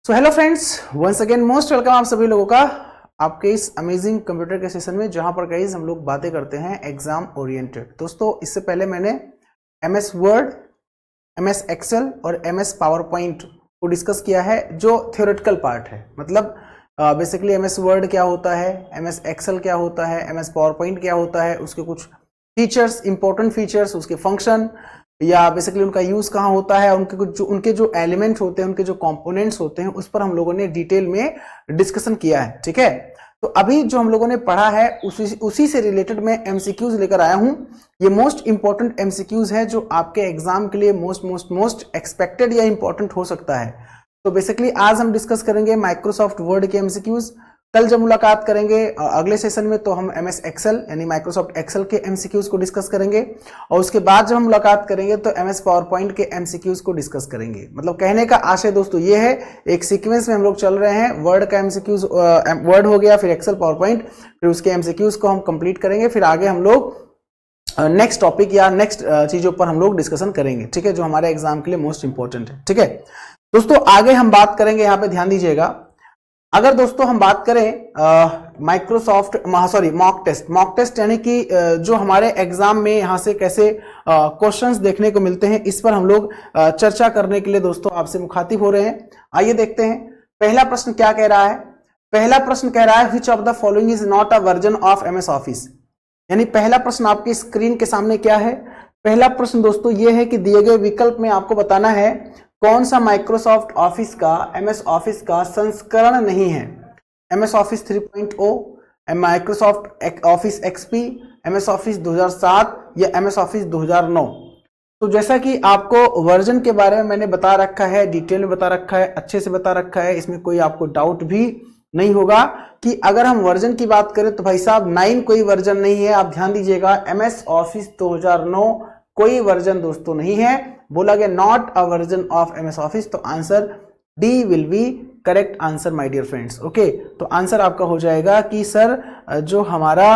सो hello friends, once again most welcome आप सभी लोगों का आपके इस अमेजिंग कंप्यूटर के सेशन में, जहां पर गाइस हम लोग बातें करते हैं एग्जाम ओरिएंटेड। दोस्तों, इससे पहले मैंने एमएस वर्ड, एमएस एक्सेल और एमएस पावर पॉइंट को डिस्कस किया है, जो थ्योरेटिकल पार्ट है। मतलब बेसिकली एमएस वर्ड क्या होता है, एमएस एक्सेल क्या होता है, एमएस पावर पॉइंट क्या होता है, उसके कुछ फीचर्स, इंपॉर्टेंट फीचर्स, उसके फंक्शन या बेसिकली उनका यूज कहाँ होता है, उनके जो एलिमेंट होते हैं, उनके जो कंपोनेंट्स होते हैं, उस पर हम लोगों ने डिटेल में डिस्कशन किया है। ठीक है, तो अभी जो हम लोगों ने पढ़ा है उसी से रिलेटेड मैं एमसीक्यूज लेकर आया हूं। ये मोस्ट इंपॉर्टेंट एमसीक्यूज है जो आपके एग्जाम के लिए मोस्ट एक्सपेक्टेड या इंपॉर्टेंट हो सकता है। तो बेसिकली आज हम डिस्कस करेंगे माइक्रोसॉफ्ट वर्ड के एमसीक्यूज। कल जब मुलाकात करेंगे अगले सेशन में, तो हम एमएस एक्सेल यानी माइक्रोसॉफ्ट एक्सेल के एमसीक्यूज को डिस्कस करेंगे, और उसके बाद जब हम मुलाकात करेंगे तो एमएस पावर पॉइंट के एमसीक्यूज को डिस्कस करेंगे। मतलब कहने का आशय दोस्तों ये है, एक सीक्वेंस में हम लोग चल रहे हैं। वर्ड का एमसीक्यूज, वर्ड हो गया, फिर एक्सेल, पावर पॉइंट, फिर उसके एमसीक्यूज को हम कंप्लीट करेंगे, फिर आगे हम लोग नेक्स्ट टॉपिक या नेक्स्ट चीजों पर हम लोग डिस्कशन करेंगे। ठीक है, जो हमारे एग्जाम के लिए मोस्ट इंपॉर्टेंट है। ठीक है दोस्तों, आगे हम बात करेंगे, यहाँ पे ध्यान दीजिएगा। अगर दोस्तों हम बात करें मॉक टेस्ट यानी कि जो हमारे एग्जाम में यहाँ से कैसे क्वेश्चंस देखने को मिलते हैं, इस पर हम लोग चर्चा करने के लिए दोस्तों आपसे मुखातिब हो रहे हैं। आइए देखते हैं पहला प्रश्न क्या कह रहा है। पहला प्रश्न कह रहा है which of the following is not a version of MS office. यानी पहला प्रश्न आपकी स्क्रीन के सामने क्या है। पहला प्रश्न दोस्तों ये है कि दिए गए विकल्प में आपको बताना है कौन सा माइक्रोसॉफ्ट ऑफिस का, एमएस ऑफिस का संस्करण नहीं है। MS office 3.0, Microsoft office XP, MS office 2007 या एमएस ऑफिस 2009। तो जैसा कि आपको वर्जन के बारे में मैंने बता रखा है, डिटेल में बता रखा है, अच्छे से बता रखा है, इसमें कोई आपको डाउट भी नहीं होगा कि अगर हम वर्जन की बात करें तो भाई साहब 9 कोई वर्जन नहीं है। आप ध्यान दीजिएगा, एमएस ऑफिस 2009 कोई वर्जन दोस्तों नहीं है। बोला गया not a version of MS Office, तो answer D will be correct answer my dear friends. Okay, तो आंसर आपका हो जाएगा कि सर जो हमारा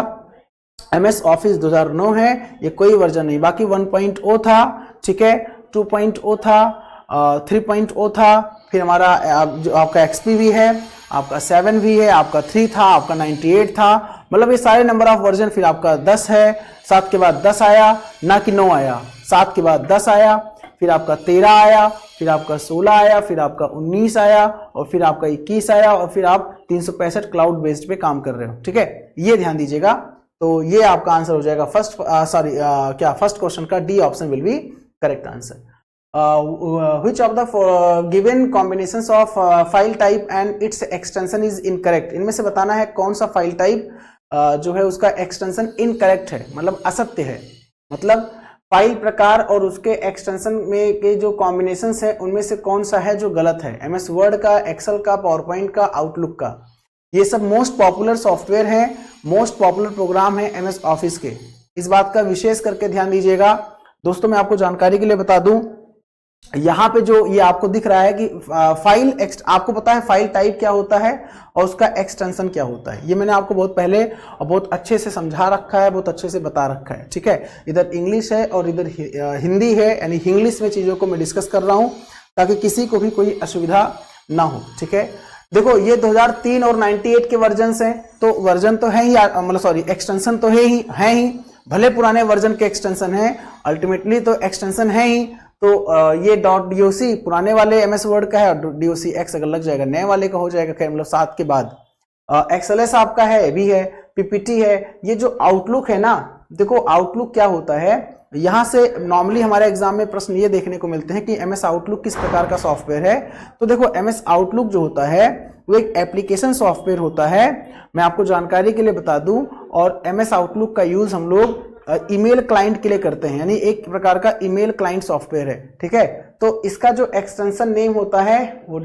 एमएस ऑफिस 2009 है ये कोई वर्जन नहीं। बाकी 1.0 था, ठीक है, 2.0 था, 3.0 था, फिर हमारा जो आपका एक्सपी भी है, आपका 7 भी है, आपका 3 था, आपका 98 था। मतलब ये सारे नंबर ऑफ वर्जन। फिर आपका 10 है, 7 के बाद 10 आया, ना कि 9 आया, 7 के बाद 10 आया, फिर आपका 13 आया, फिर आपका 16 आया, फिर आपका 19 आया, और फिर आपका 21 आया, और फिर आप 365 क्लाउड बेस्ड पे काम कर रहे हो। ठीक है, ये ध्यान दीजिएगा। तो ये आपका आंसर हो जाएगा फर्स्ट क्वेश्चन का D option will be correct answer. Which of the given combinations of file type and its extension is incorrect। इनमें से बताना है कौन सा फाइल टाइप जो है उसका एक्सटेंशन इनकरेक्ट है, मतलब असत्य है। मतलब फाइल प्रकार और उसके एक्सटेंशन में के जो कॉम्बिनेशंस है उनमें से कौन सा है जो गलत है। एमएस वर्ड का, एक्सेल का, पावर पॉइंट का, आउटलुक का, ये सब मोस्ट पॉपुलर सॉफ्टवेयर है, मोस्ट पॉपुलर प्रोग्राम है एमएस ऑफिस के। इस बात का विशेष करके ध्यान दीजिएगा दोस्तों। मैं आपको जानकारी के लिए बता दूं, यहाँ पे जो ये आपको दिख रहा है कि आपको पता है फाइल टाइप क्या होता है और उसका एक्सटेंशन क्या होता है। ये मैंने आपको बहुत पहले और बहुत अच्छे से समझा रखा है, बहुत अच्छे से बता रखा है। ठीक है, इधर इंग्लिश है और इधर हिंदी है, यानी इंग्लिश में चीजों को मैं डिस्कस कर रहा हूँ ताकि किसी को भी कोई असुविधा ना हो। ठीक है, देखो ये 2003 और 98 के वर्जन हैं, तो वर्जन तो है ही, मतलब एक्सटेंशन तो है ही, भले पुराने वर्जन के एक्सटेंशन है, अल्टीमेटली तो एक्सटेंशन है ही। तो ये .doc पुराने वाले एमएस वर्ड का है, और .docx अगर लग जाएगा नए वाले का हो जाएगा, मतलब 7 के बाद। एक्सएलएस आपका है, भी है, पीपीटी है। ये जो आउटलुक है ना, देखो आउटलुक क्या होता है, यहाँ से नॉर्मली हमारे एग्जाम में प्रश्न ये देखने को मिलते हैं कि एमएस आउटलुक किस प्रकार का सॉफ्टवेयर है। तो देखो एमएस आउटलुक जो होता है वो एक एप्लीकेशन सॉफ्टवेयर होता है। मैं आपको जानकारी के लिए बता दूं, और एमएस आउटलुक का यूज हम लोग ईमेल क्लाइंट के लिए करते हैं, यानी एक प्रकार का ईमेल क्लाइंट सॉफ्टवेयर है। ठीक है, तो इसका जो एक्सटेंशन नेम होता है वो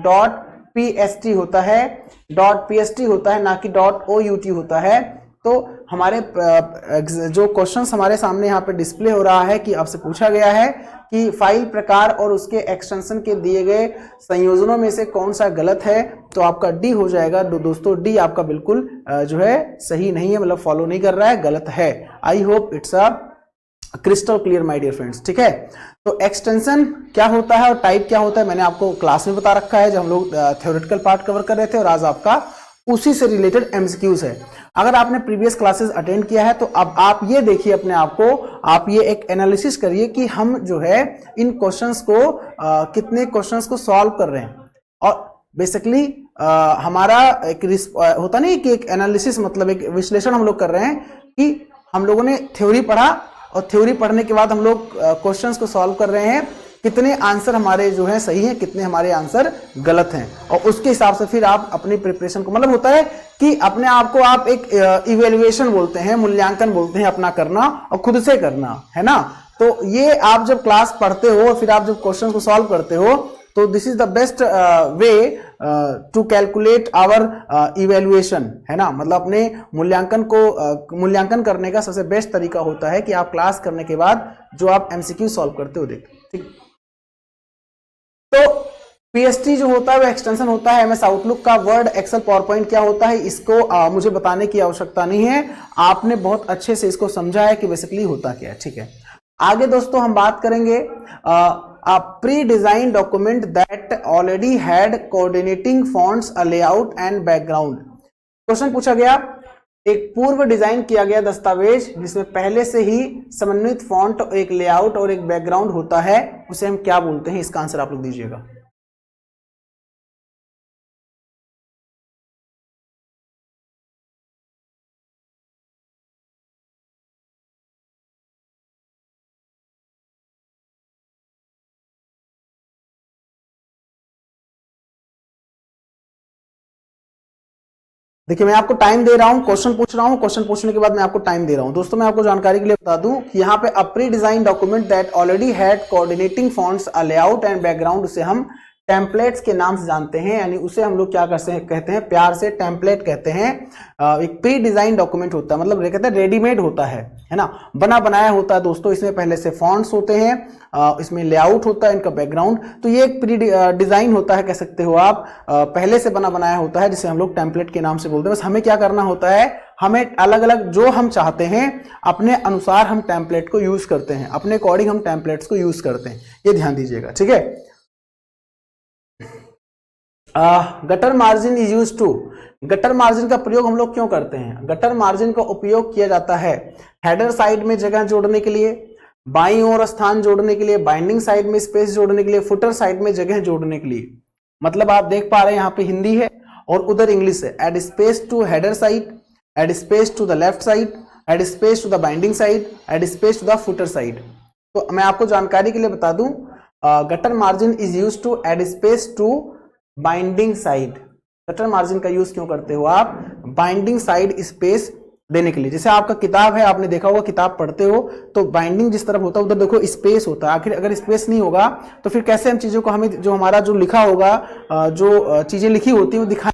.pst होता है, .pst होता है, ना कि .out होता है। तो हमारे जो क्वेश्चंस हमारे सामने यहाँ पे डिस्प्ले हो रहा है कि आपसे पूछा गया है कि फाइल प्रकार और उसके एक्सटेंशन के दिए गए संयोजनों में से कौन सा गलत है, तो आपका डी हो जाएगा। दोस्तों डी आपका बिल्कुल जो है सही नहीं है, मतलब फॉलो नहीं कर रहा है, गलत है। I hope it's a crystal clear my dear friends, ठीक है। तो एक्सटेंशन क्या होता है और टाइप क्या होता है मैंने आपको क्लास में बता रखा है, जब हम लोग थ्योरेटिकल पार्ट कवर कर रहे थे, और आज आपका उसी से रिलेटेड एमसीक्यूज है। अगर आपने प्रीवियस क्लासेस अटेंड किया है तो अब आप ये देखिए अपने आप को, आप ये एक एनालिसिस करिए कि हम जो है इन क्वेश्चंस को कितने क्वेश्चंस को सॉल्व कर रहे हैं। और बेसिकली हमारा एक होता नहीं कि एक एनालिसिस मतलब एक विश्लेषण हम लोग कर रहे हैं कि हम लोगों ने थ्योरी पढ़ा और थ्योरी पढ़ने के बाद हम लोग क्वेश्चंस को सॉल्व कर रहे हैं, कितने आंसर हमारे जो है सही हैं, कितने हमारे आंसर गलत हैं, और उसके हिसाब से फिर आप अपनी प्रिपरेशन को, मतलब होता है कि अपने आप को आप एक इवेल्युएशन बोलते हैं, मूल्यांकन बोलते हैं अपना करना, और खुद से करना, है ना। तो ये आप जब क्लास पढ़ते हो फिर आप जब क्वेश्चन को सॉल्व करते हो तो this is the best way to calculate our evaluation, है ना। मतलब अपने मूल्यांकन करने का सबसे बेस्ट तरीका होता है कि आप क्लास करने के बाद जो आप एमसीक्यू सॉल्व करते हो देखें, ठीक। तो पीएसटी जो होता है वो एक्सटेंशन होता है एमएस आउटलुक का। वर्ड, एक्सेल, पावर पॉइंट क्या होता है इसको मुझे बताने की आवश्यकता नहीं है, आपने बहुत अच्छे से इसको समझा है कि बेसिकली होता क्या है, ठीक है। आगे दोस्तों हम बात करेंगे a pre-designed document that already had coordinating fonts, a layout and background। Question पूछा गया, एक पूर्व डिजाइन किया गया दस्तावेज जिसमें पहले से ही समन्वित फॉन्ट, एक लेआउट और एक बैकग्राउंड होता है, उसे हम क्या बोलते हैं? इसका आंसर आप लोग दीजिएगा। देखिए मैं आपको टाइम दे रहा हूं, क्वेश्चन पूछ रहा हूं, क्वेश्चन पूछने के बाद मैं आपको टाइम दे रहा हूं। दोस्तों मैं आपको जानकारी के लिए बता दूं कि यहाँ पे अ pre design document that already had coordinating fonts, a layout and background, उसे हम टेम्पलेट्स के नाम से जानते हैं, यानी उसे हम लोग क्या कहते हैं, प्यार से टेम्पलेट कहते हैं। एक प्री डिजाइन डॉक्यूमेंट होता है, मतलब कहते हैं रेडीमेड होता है ना, बना बनाया होता है दोस्तों। इसमें पहले से फॉन्ट्स होते हैं, इसमें लेआउट होता है, इनका बैकग्राउंड, तो ये एक प्री डिजाइन होता है, कह सकते हो आप, पहले से बना बनाया होता है, जिसे हम लोग टेम्पलेट के नाम से बोलते हैं। बस हमें क्या करना होता है, हमें अलग अलग जो हम चाहते हैं अपने अनुसार हम टेम्पलेट को यूज करते हैं, अपने अकॉर्डिंग हम टेम्पलेट्स को यूज करते हैं, ये ध्यान दीजिएगा, ठीक है। Gutter margin is use to, gutter margin का प्रयोग हम लोग क्यों करते हैं? गटर मार्जिन का उपयोग किया जाता है हेडर साइड में जगह जोड़ने के लिए, बाईं ओर स्थान जोड़ने के लिए, बाइंडिंग साइड में स्पेस जोड़ने के लिए, फुटर साइड में जगह जोड़ने के लिए। मतलब आप देख पा रहे हैं यहाँ पे हिंदी है और उधर इंग्लिश है। Add space to header side, add space to the left side, add space to the binding side, add space to the footer side. तो मैं आपको जानकारी के लिए बता दूं, gutter margin is use to add space to binding side. Gutter margin का use क्यों करते हो आप? बाइंडिंग साइड स्पेस देने के लिए। जैसे आपका किताब है, आपने देखा होगा किताब पढ़ते हो तो बाइंडिंग जिस तरफ होता है उधर देखो स्पेस होता है। आखिर अगर स्पेस नहीं होगा तो फिर कैसे हम चीजों को, हमें जो हमारा जो लिखा होगा, जो चीजें लिखी होती है वो दिखा।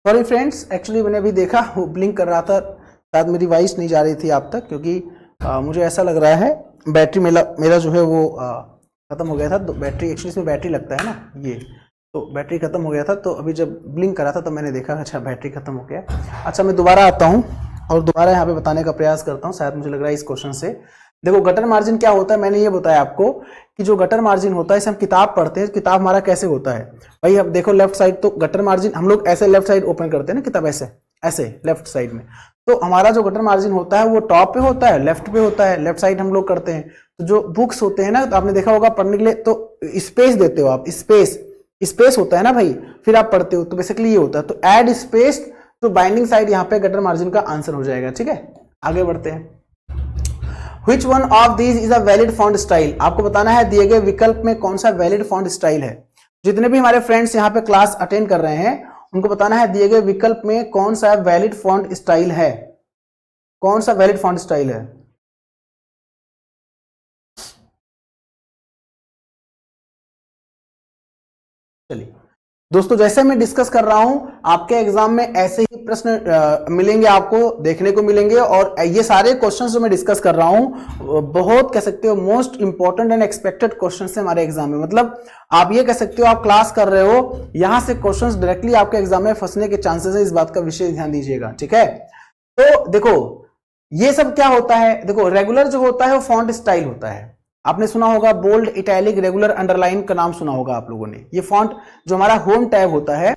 सॉरी फ्रेंड्स, एक्चुअली मैंने अभी देखा वो ब्लिंक कर रहा था, शायद मेरी वॉइस नहीं जा रही थी आप तक, क्योंकि मुझे ऐसा लग रहा है बैटरी मेरा जो है वो खत्म हो गया था, बैटरी एक्चुअली इसमें बैटरी लगता है ना ये, तो बैटरी खत्म हो गया था, तो अभी जब ब्लिंक करा था तो मैंने देखा अच्छा बैटरी खत्म हो गया। अच्छा मैं दोबारा आता हूँ और दोबारा यहाँ पे बताने का प्रयास करता हूँ, शायद मुझे लग रहा है इस क्वेश्चन से। देखो गटर मार्जिन क्या होता है, मैंने ये बताया आपको कि जो गटर मार्जिन होता है इसे हम किताब पढ़ते हैं, किताब हमारा कैसे होता है भाई। अब देखो लेफ्ट साइड, तो गटर मार्जिन हम लोग ऐसे लेफ्ट साइड ओपन करते हैं ना किताब, ऐसे ऐसे लेफ्ट साइड में, तो हमारा जो गटर मार्जिन होता है वो टॉप पे होता है, लेफ्ट पे होता है, लेफ्ट साइड हम लोग करते हैं। तो जो बुक्स होते हैं ना, तो आपने देखा होगा पढ़ने के लिए तो स्पेस देते हो आप, स्पेस होता है ना भाई, फिर आप पढ़ते हो, तो बेसिकली ये होता है। तो ऐड स्पेस, तो बाइंडिंग साइड यहाँ पे गटर मार्जिन का आंसर हो जाएगा। ठीक है, आगे बढ़ते हैं। Which one of these is a valid font style? आपको बताना है दिए गए विकल्प में कौन सा वैलिड फॉन्ट स्टाइल है। जितने भी हमारे फ्रेंड्स यहाँ पे क्लास अटेंड कर रहे हैं उनको बताना है दिए गए विकल्प में कौन सा वैलिड फॉन्ट स्टाइल है, कौन सा वैलिड फॉन्ट स्टाइल है। चलिए दोस्तों, जैसे मैं डिस्कस कर रहा हूं आपके एग्जाम में ऐसे ही प्रश्न मिलेंगे, आपको देखने को मिलेंगे, और ये सारे क्वेश्चंस जो मैं डिस्कस कर रहा हूं बहुत कह सकते हो most important and expected questions है हमारे एग्जाम में। मतलब आप ये कह सकते हो आप क्लास कर रहे हो, यहां से क्वेश्चंस डायरेक्टली आपके एग्जाम में फंसने के चांसेस है, इस बात का विशेष ध्यान दीजिएगा। ठीक है, तो देखो ये सब क्या होता है, देखो रेगुलर जो होता है वो फॉन्ट स्टाइल होता है। आपने सुना होगा बोल्ड, इटैलिक, रेगुलर, अंडरलाइन का नाम सुना होगा आप लोगों ने। ये फॉन्ट जो हमारा होम टैब होता है,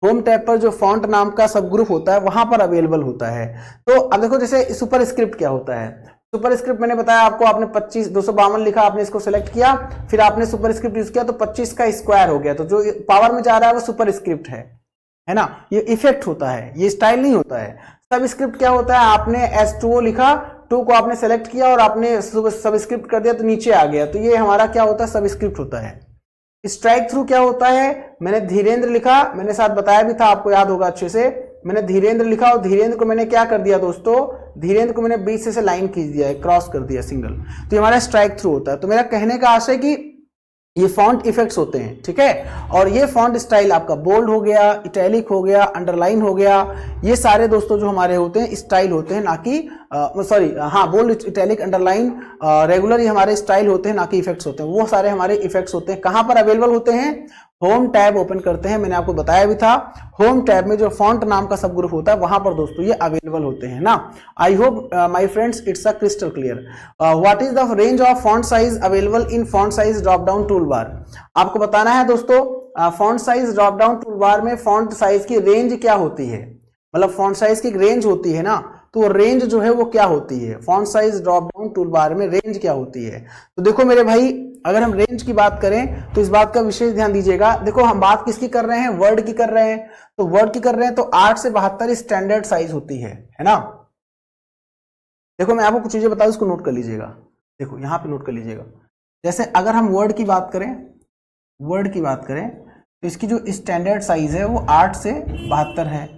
होम टैब पर जो फॉन्ट नाम का सब ग्रुप होता है वहां पर अवेलेबल होता है। तो अब देखो जैसे सुपर स्क्रिप्ट क्या होता है, सुपर स्क्रिप्ट मैंने बताया आपको, आपने 25 252 लिखा, आपने इसको सेलेक्ट किया, फिर आपने सुपर स्क्रिप्ट यूज किया तो 25 का स्क्वायर हो गया, तो जो पावर में जा रहा है वो सुपर स्क्रिप्ट है ना। ये इफेक्ट होता है, ये स्टाइल नहीं होता है। सब स्क्रिप्ट क्या होता है, आपने S2O लिखा, 2 को आपने सेलेक्ट किया और आपने सब स्क्रिप्ट कर दिया तो नीचे आ गया, तो ये हमारा क्या होता है, सब स्क्रिप्ट होता है। स्ट्राइक थ्रू क्या होता है, मैंने धीरेन्द्र लिखा, मैंने साथ बताया भी था, आपको याद होगा अच्छे से, मैंने धीरेन्द्र लिखा और धीरेन्द्र को मैंने क्या कर दिया दोस्तों, धीरेन्द्र को मैंने बीच से लाइन खींच दिया है, क्रॉस कर दिया सिंगल, तो ये हमारा स्ट्राइक थ्रू होता है। तो मेरा कहने का आशय कि ये फॉन्ट इफेक्ट्स होते हैं। ठीक है, और ये फॉन्ट स्टाइल आपका बोल्ड हो गया, इटैलिक हो गया, अंडरलाइन हो गया, ये सारे दोस्तों जो हमारे होते हैं स्टाइल होते हैं, ना कि सॉरी हाँ बोल्ड, इटैलिक, अंडरलाइन, रेगुलर, ये हमारे स्टाइल होते हैं, ना कि इफेक्ट्स होते हैं। वो सारे हमारे इफेक्ट्स होते हैं। कहां पर अवेलेबल होते हैं, होम टैब ओपन करते हैं, मैंने आपको बताया भी था, होम टैब में जो फॉन्ट नाम का सब ग्रुप होता है वहां पर दोस्तों ये अवेलेबल होते हैं ना। I hope my friends it's a crystal clear. What is the range of font size available in font size drop down tool bar. आपको बताना है दोस्तों font size drop down tool bar में फॉन्ट साइज की range क्या होती है, मतलब फॉन्ट साइज की रेंज होती है ना, तो रेंज जो है वो क्या होती है, font size drop down tool bar में रेंज क्या होती है। तो देखो मेरे भाई, अगर हम रेंज की बात करें तो इस बात का विशेष ध्यान दीजिएगा। देखो हम बात किसकी कर रहे हैं, वर्ड की कर रहे हैं, तो वर्ड की कर रहे हैं तो 8 से 72 स्टैंडर्ड साइज होती है ना। देखो मैं आपको कुछ चीजें बताऊं, इसको नोट कर लीजिएगा, देखो यहां पे नोट कर लीजिएगा। जैसे अगर हम वर्ड की बात करें, वर्ड की बात करें तो इसकी जो स्टैंडर्ड साइज है वो 8 से 72 है।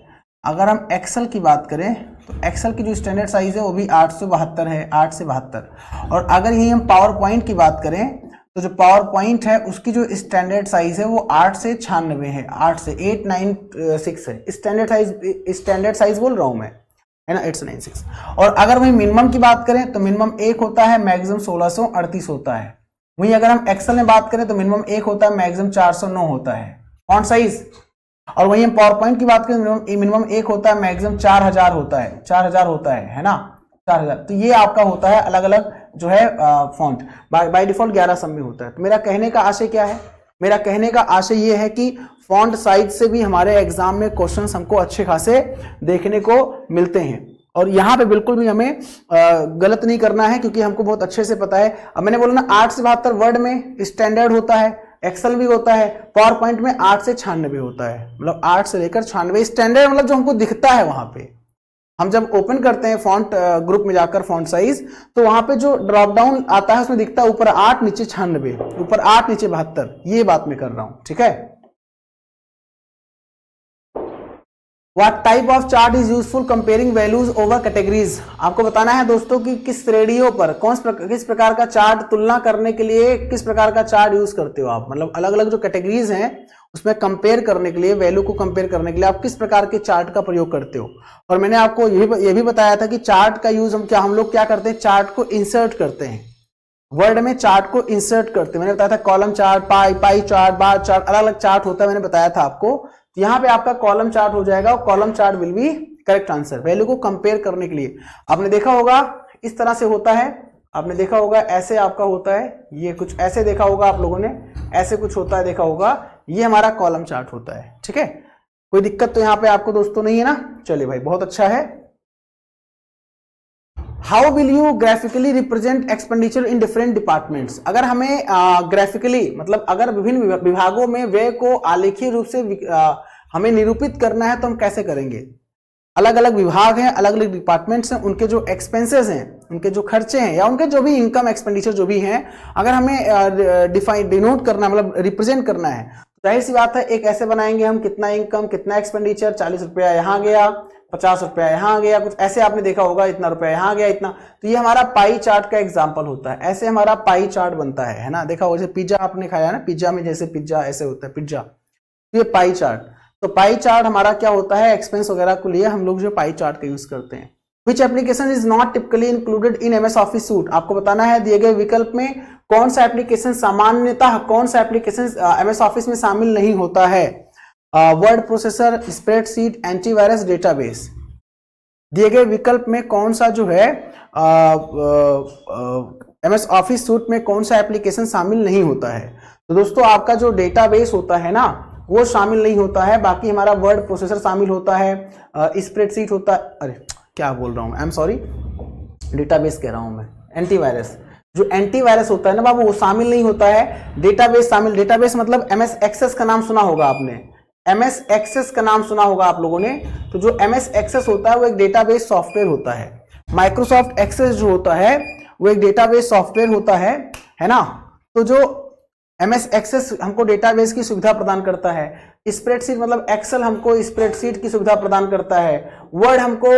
अगर हम एक्सेल की बात करें तो एक्सेल की जो स्टैंडर्ड साइज है वो भी 8 से 72 है, 8 से 72। और अगर यही हम पावर पॉइंट की बात करें तो जो पावर पॉइंट है उसकी जो स्टैंडर्ड साइज है वो 8 से 96 है, 8 से 896 है स्टैंडर्ड साइज बोल रहा हूं मैं, है ना, 896। और अगर वही मिनिमम की बात करें तो मिनिमम 1 होता है, मैक्सिमम 1638 होता है। वहीं अगर हम एक्सेल में बात करें तो मिनिमम 1 होता है, मैक्सिमम 409 होता है फॉन्ट साइज। और वहीं हम पावर पॉइंट की बात करें मिनिमम 1 होता है, मैक्सिमम 4000 होता है, 4000 होता है ना, 4000। तो ये आपका होता है अलग अलग जो है फॉन्ट, बाय डिफॉल्ट 11 सब में होता है। तो मेरा कहने का आशय क्या है, मेरा कहने का आशय ये है कि फॉन्ट साइज से भी हमारे एग्जाम में क्वेश्चंस हमको अच्छे खासे देखने को मिलते हैं। और यहाँ पे बिल्कुल भी हमें गलत नहीं करना है, क्योंकि हमको बहुत अच्छे से पता है। अब मैंने बोला ना 8 से 72 वर्ड में स्टैंडर्ड होता है, एक्सेल भी होता है, पावर पॉइंट में 8 से 96 होता है, मतलब 8 से लेकर 96 स्टैंडर्ड, मतलब जो हमको दिखता है वहां पे। हम जब ओपन करते हैं फॉन्ट ग्रुप में जाकर फॉन्ट साइज, तो वहां पे जो ड्रॉप डाउन आता है उसमें दिखता है ऊपर 8 नीचे 96, ऊपर 8 नीचे 72, ये बात मैं कर रहा हूं। ठीक है, What type of chart is useful comparing values over categories? आपको बताना है दोस्तों कि किस श्रेणियों पर किस प्रकार का चार्ट तुलना करने के लिए किस प्रकार का चार्ट यूज करते हो आप, मतलब अलग अलग जो कैटेगरीज हैं उसमें कंपेयर करने के लिए, वैल्यू को कंपेयर करने के लिए आप किस प्रकार के चार्ट का प्रयोग करते हो। और मैंने आपको ये भी बताया था कि चार्ट का यूज हम लोग क्या करते हैं, चार्ट को इंसर्ट करते हैं। वर्ड में चार्ट को इंसर्ट करते हैं। मैंने बताया था column chart, pie chart, bar chart, अलग अलग चार्ट होता है, मैंने बताया था आपको। तो यहाँ पे आपका कॉलम चार्ट हो जाएगा और column chart will be correct answer. Value को कंपेयर करने के लिए आपने देखा होगा इस तरह से होता है, आपने देखा होगा ऐसे आपका होता है, ये कुछ ऐसे देखा होगा आप लोगों ने, ऐसे कुछ होता है देखा होगा, ये हमारा कॉलम चार्ट होता है। ठीक है, कोई दिक्कत तो यहाँ पे आपको दोस्तों नहीं है ना? चलिए भाई, बहुत अच्छा है। How will you graphically represent expenditure in different departments? अगर हमें ग्राफिकली मतलब अगर विभिन्न विभागों में व्यय को आलेखीय रूप से हमें निरूपित करना है तो हम कैसे करेंगे? अलग अलग विभाग हैं, अलग अलग डिपार्टमेंट्स हैं, उनके जो एक्सपेंसेस हैं, उनके जो खर्चे हैं या उनके जो भी इनकम एक्सपेंडिचर जो भी हैं, अगर हमें डिनोट करना मतलब रिप्रेजेंट करना है, जाहिर सी बात है एक ऐसे बनाएंगे हम, कितना इनकम कितना एक्सपेंडिचर, 40 रुपया यहाँ गया, 50 रुपया यहाँ गया, कुछ ऐसे आपने देखा होगा, इतना रुपया यहाँ गया इतना। तो ये हमारा पाई चार्ट का एग्जांपल होता है, ऐसे हमारा पाई चार्ट बनता है ना? देखा होगा जैसे पिज्जा आपने खाया ना, पिज्जा में जैसे पिज्जा ऐसे होता है पिज्जा, तो ये पाई चार्ट। तो पाई चार्ट हमारा क्या होता है, एक्सपेंस वगैरह को लिए हम लोग जो पाई चार्ट का यूज करते हैं। Which application is not typically included in MS Office Suite? आपको बताना है दिए गए विकल्प में कौन सा एप्लीकेशन सामान्यतः कौन सा एप्लीकेशन MS ऑफिस में शामिल नहीं होता है। Word processor, spreadsheet, antivirus, database. दिए गए विकल्प में कौन सा जो है MS ऑफिस सूट में कौन सा एप्लीकेशन शामिल नहीं होता है? तो दोस्तों आपका जो डेटाबेस होता है ना वो शामिल नहीं होता है, बाकी हमारा वर्ड प्रोसेसर शामिल होता है, स्प्रेडशीट होता है, अरे क्या बोल रहा हूँ, आई एम सॉरी, डेटाबेस कह रहा हूँ मैं, एंटीवायरस। जो एंटीवायरस होता है ना बाबू वो शामिल नहीं होता है, डेटाबेस शामिल। डेटाबेस मतलब MS एक्सेस का नाम सुना होगा आपने, MS एक्सेस का नाम सुना होगा आप लोगों ने। तो जो MS एक्सेस होता है वो एक डेटाबेस सॉफ्टवेयर होता है। माइक्रोसॉफ्ट एक्सेस जो होता है वो एक डेटाबेस सॉफ्टवेयर होता है ना? तो जो MS एक्सेस हमको डेटाबेस की सुविधा प्रदान करता है, स्प्रेडशीट मतलब एक्सेल हमको स्प्रेडशीट की सुविधा प्रदान करता है, वर्ड हमको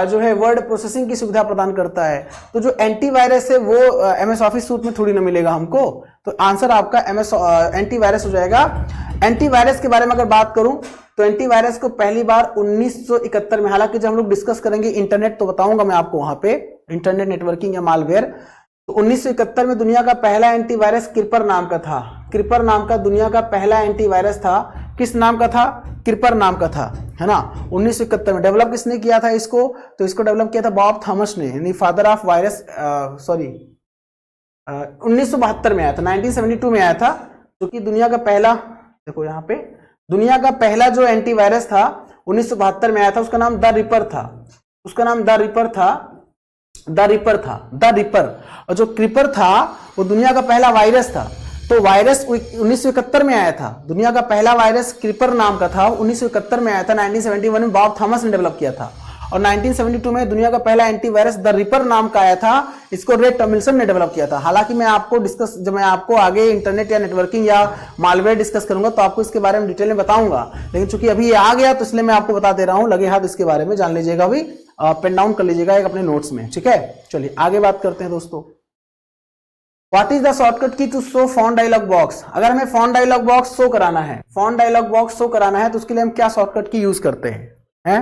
जो है वर्ड प्रोसेसिंग की सुविधा प्रदान करता है। तो जो एंटीवायरस है वो MS ऑफिस सूट में थोड़ी ना मिलेगा हमको। तो आंसर आपका MS एंटीवायरस हो जाएगा। एंटीवायरस के बारे में अगर बात करूं तो एंटीवायरस को पहली बार 1971 में, हालांकि जब हम लोग डिस्कस करेंगे इंटरनेट तो बताऊंगा मैं आपको वहां पे इंटरनेट नेटवर्किंग या मालवेयर। तो 1971 में दुनिया का पहला एंटीवायरस क्रीपर नाम का था। क्रीपर नाम का दुनिया का पहला एंटीवायरस था। किस नाम का था? क्रीपर नाम का था, है ना? 1971 में। डेवलप किसने किया था इसको? तो इसको डेवलप किया था बॉब थॉमस ने, यानी फादर ऑफ वायरस। 1972 में आया था, 1972 में आया था, जो कि दुनिया का पहला, देखो यहाँ पे, दुनिया का पहला जो एंटीवायरस था 1972 में आया था। उसका नाम द रिपर था, उसका नाम द रिपर था, द रिपर था, द रिपर। और जो क्रीपर था वो दुनिया का पहला वायरस था। तो वायरस 1971 में आया था, दुनिया का पहला वायरस क्रीपर नाम का था, 1971 में आया था। 1971 में बॉब थॉमस ने डेवलप किया था। और 1972 में दुनिया का पहला एंटीवायरस द रिपर नाम का आया था, इसको रे टॉमिल्सन ने डेवलप किया था। हालांकि मैं आपको जब मैं आपको आगे इंटरनेट या नेटवर्किंग या मालवेयर डिस्कस करूंगा तो आपको इसके बारे में डिटेल में बताऊंगा, लेकिन चूंकि अभी ये आ गया तो इसलिए मैं आपको बता दे रहा हूं। लगे हाथ इसके बारे में जान लीजिएगा, अभी पेन डाउन कर लीजिएगा एक अपने नोट्स में, ठीक है? चलिए आगे बात करते हैं दोस्तों। What is the shortcut key to show font dialog box? अगर हमें font dialog box शो कराना है, font dialog box शो कराना है तो उसके लिए हम क्या शॉर्टकट की यूज करते हैं?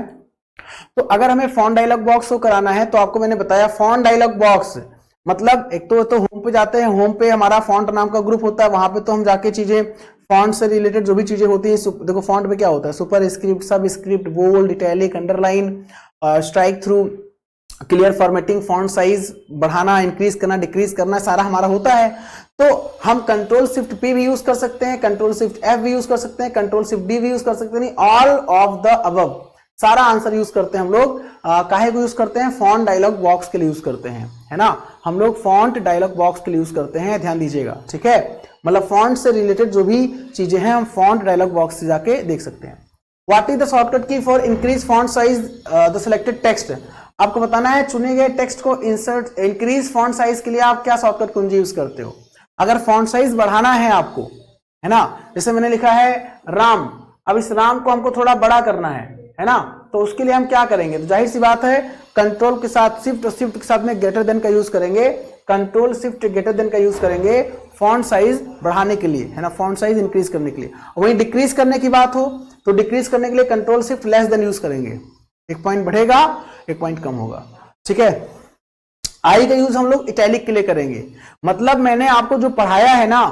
तो अगर हमें font dialog box शो कराना है तो आपको मैंने बताया font dialog box मतलब एक तो होम पे जाते हैं, होम पे हमारा फॉन्ट नाम का ग्रुप होता है, वहां पे तो हम जाके चीजें फॉन्ट से रिलेटेड जो भी चीजें होती है, देखो फॉन्ट में क्या होता है, superscript, subscript, bold, italic, underline, strike through, clear formatting, font size बढ़ाना, इंक्रीज करना, डिक्रीज करना, सारा हमारा होता है। तो हम कंट्रोल शिफ्ट P भी यूज कर सकते हैं, कंट्रोल शिफ्ट F भी यूज कर सकते हैं, कंट्रोल शिफ्ट D भी यूज कर सकते हैं, ऑल ऑफ द अबव सारा आंसर यूज करते हैं हम लोग। काहे को यूज करते हैं? फॉन्ट डायलॉग बॉक्स के लिए यूज करते हैं, है ना? हम लोग फॉन्ट डायलॉग बॉक्स के लिए यूज करते हैं, ध्यान दीजिएगा, ठीक है? मतलब फॉन्ट से रिलेटेड जो भी चीजें हैं हम फॉन्ट डायलॉग बॉक्स से जाके देख सकते हैं। व्हाट इज द शॉर्टकट की for increase font size the selected text? आपको बताना है चुने गए टेक्स्ट को इंसर्ट इंक्रीज फॉन्ट साइज के लिए आप क्या शॉर्टकट कुंजी यूज करते हो। अगर फॉन्ट साइज बढ़ाना है आपको, है ना, जैसे मैंने लिखा है राम, अब इस राम को हमको थोड़ा बड़ा करना है ना, तो उसके लिए हम क्या करेंगे? तो जाहिर सी बात है कंट्रोल के साथ शिफ्ट और शिफ्ट के साथ में ग्रेटर देन का यूज करेंगे, कंट्रोल शिफ्ट ग्रेटर देन का यूज करेंगे फॉन्ट साइज बढ़ाने के लिए, है ना, फॉन्ट साइज इंक्रीज करने के लिए। वहीं डिक्रीज करने की बात हो तो डिक्रीज करने के लिए control shift less than use करेंगे, एक पॉइंट बढ़ेगा एक पॉइंट कम होगा, ठीक है? आई का यूज हम लोग इटैलिक के लिए करेंगे। मतलब मैंने आपको जो पढ़ाया है ना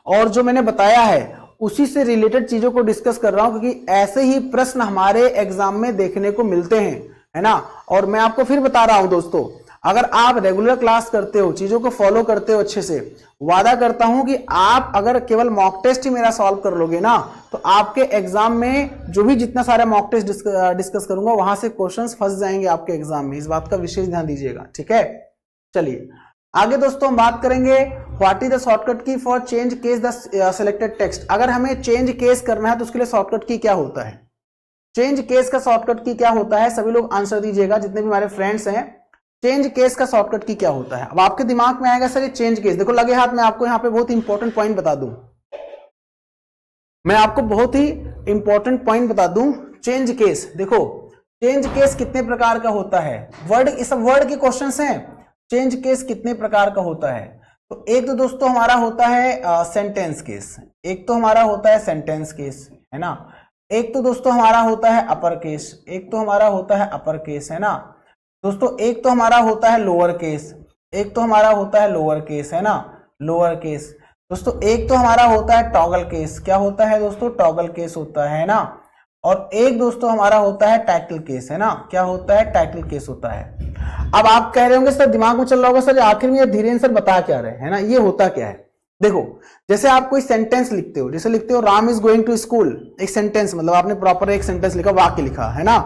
और जो मैंने बताया है उसी से रिलेटेड चीजों को डिस्कस कर रहा हूं, क्योंकि ऐसे ही प्रश्न हमारे एग्जाम में देखने को मिलते हैं, है ना। और मैं आपको फिर बता रहा हूं दोस्तों, अगर आप रेगुलर क्लास करते हो, चीजों को फॉलो करते हो अच्छे से, वादा करता हूं कि आप अगर केवल मॉक टेस्ट ही मेरा सॉल्व कर लोगे ना, तो आपके एग्जाम में जो भी जितना सारा मॉक टेस्ट डिस्कस करूंगा वहां से क्वेश्चंस फंस जाएंगे आपके एग्जाम में। इस बात का विशेष ध्यान दीजिएगा, ठीक है। चलिए आगे दोस्तों हम बात करेंगे व्हाट इज द शॉर्टकट की for change case the selected text. अगर हमें चेंज केस करना है तो उसके लिए शॉर्टकट की क्या होता है, चेंज केस का शॉर्टकट की क्या होता है, सभी लोग आंसर दीजिएगा जितने भी हमारे फ्रेंड्स हैं। चेंज केस का शॉर्टकट की क्या होता है। अब आपके दिमाग में आएगा सर ये चेंज केस, देखो लगे हाथ में आपको यहां पे बहुत इंपॉर्टेंट पॉइंट बता दूं, मैं आपको बहुत ही इंपॉर्टेंट पॉइंट बता दूं। चेंज केस, देखो चेंज केस कितने प्रकार का होता है, वर्ड, इस वर्ड के क्वेश्चंस हैं। चेंज केस कितने प्रकार का होता है, तो एक तो दोस्तों हमारा होता है सेंटेंस केस, एक तो हमारा होता है सेंटेंस केस, है ना। एक तो दोस्तों हमारा होता है अपर केस, एक तो हमारा होता है अपर केस, है ना दोस्तों। एक तो हमारा होता है लोअर केस, एक तो हमारा होता है लोअर केस, है ना, लोअर केस। दोस्तों एक तो हमारा होता है टॉगल केस, क्या होता है दोस्तों, टॉगल केस होता है ना। और एक दोस्तों हमारा होता है टाइटल केस, है ना, क्या होता है, टाइटल केस होता है। अब आप कह रहे होंगे सर दिमाग में चल रहा होगा सर आखिर में ये धीरेन्द्र सर बता क्या रहे हैं ना, ये होता क्या है। देखो जैसे आप कोई सेंटेंस लिखते हो, जैसे लिखते हो Ram is going to school, एक सेंटेंस, मतलब आपने प्रॉपर एक सेंटेंस लिखा, वाक्य लिखा, है ना।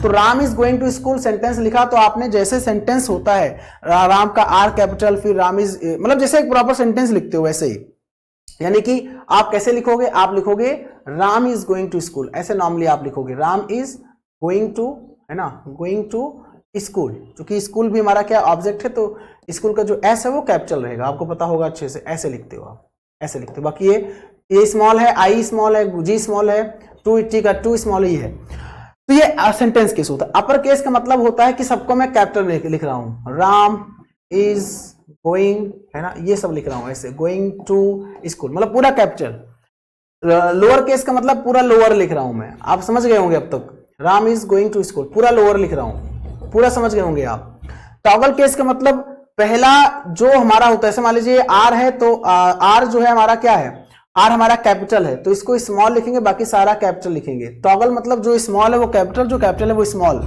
तो Ram is going to school sentence लिखा, तो आपने जैसे सेंटेंस होता है राम का आर कैपिटल, फिर राम इज, मतलब जैसे एक प्रॉपर सेंटेंस लिखते हो वैसे ही, यानी कि आप कैसे लिखोगे, आप लिखोगे Ram is going to school, ऐसे नॉर्मली आप लिखोगे राम इज गोइंग टू, है ना, गोइंग टू स्कूल, क्योंकि स्कूल भी हमारा क्या ऑब्जेक्ट है, तो स्कूल का जो एस है वो कैपिटल रहेगा, आपको पता होगा अच्छे से, ऐसे लिखते हो आप, ऐसे लिखते हो। बाकी ये स्मॉल है, आई स्मॉल है, जी स्मॉल है, टू टी का टू स्मॉल ही है। तो ये सेंटेंस केस होता है। अपर केस का मतलब होता है कि सबको मैं कैपिटल लिख रहा हूं, राम इज गोइंग, है ना, ये सब लिख रहा हूं ऐसे, गोइंग टू स्कूल, मतलब पूरा कैपिटल। लोअर केस का मतलब पूरा लोअर लिख रहा हूं मैं, आप समझ गए होंगे अब तक, Ram is going to school पूरा लोअर लिख रहा हूं, पूरा समझ गए होंगे आप। टॉगल केस का मतलब पहला जो हमारा होता है, ऐसे मान लीजिए आर है, तो आर जो है हमारा क्या है, आर हमारा कैपिटल है, तो इसको स्मॉल लिखेंगे, बाकी सारा कैपिटल लिखेंगे। टॉगल मतलब जो स्मॉल है वो कैपिटल, जो कैपिटल है वो स्मॉल।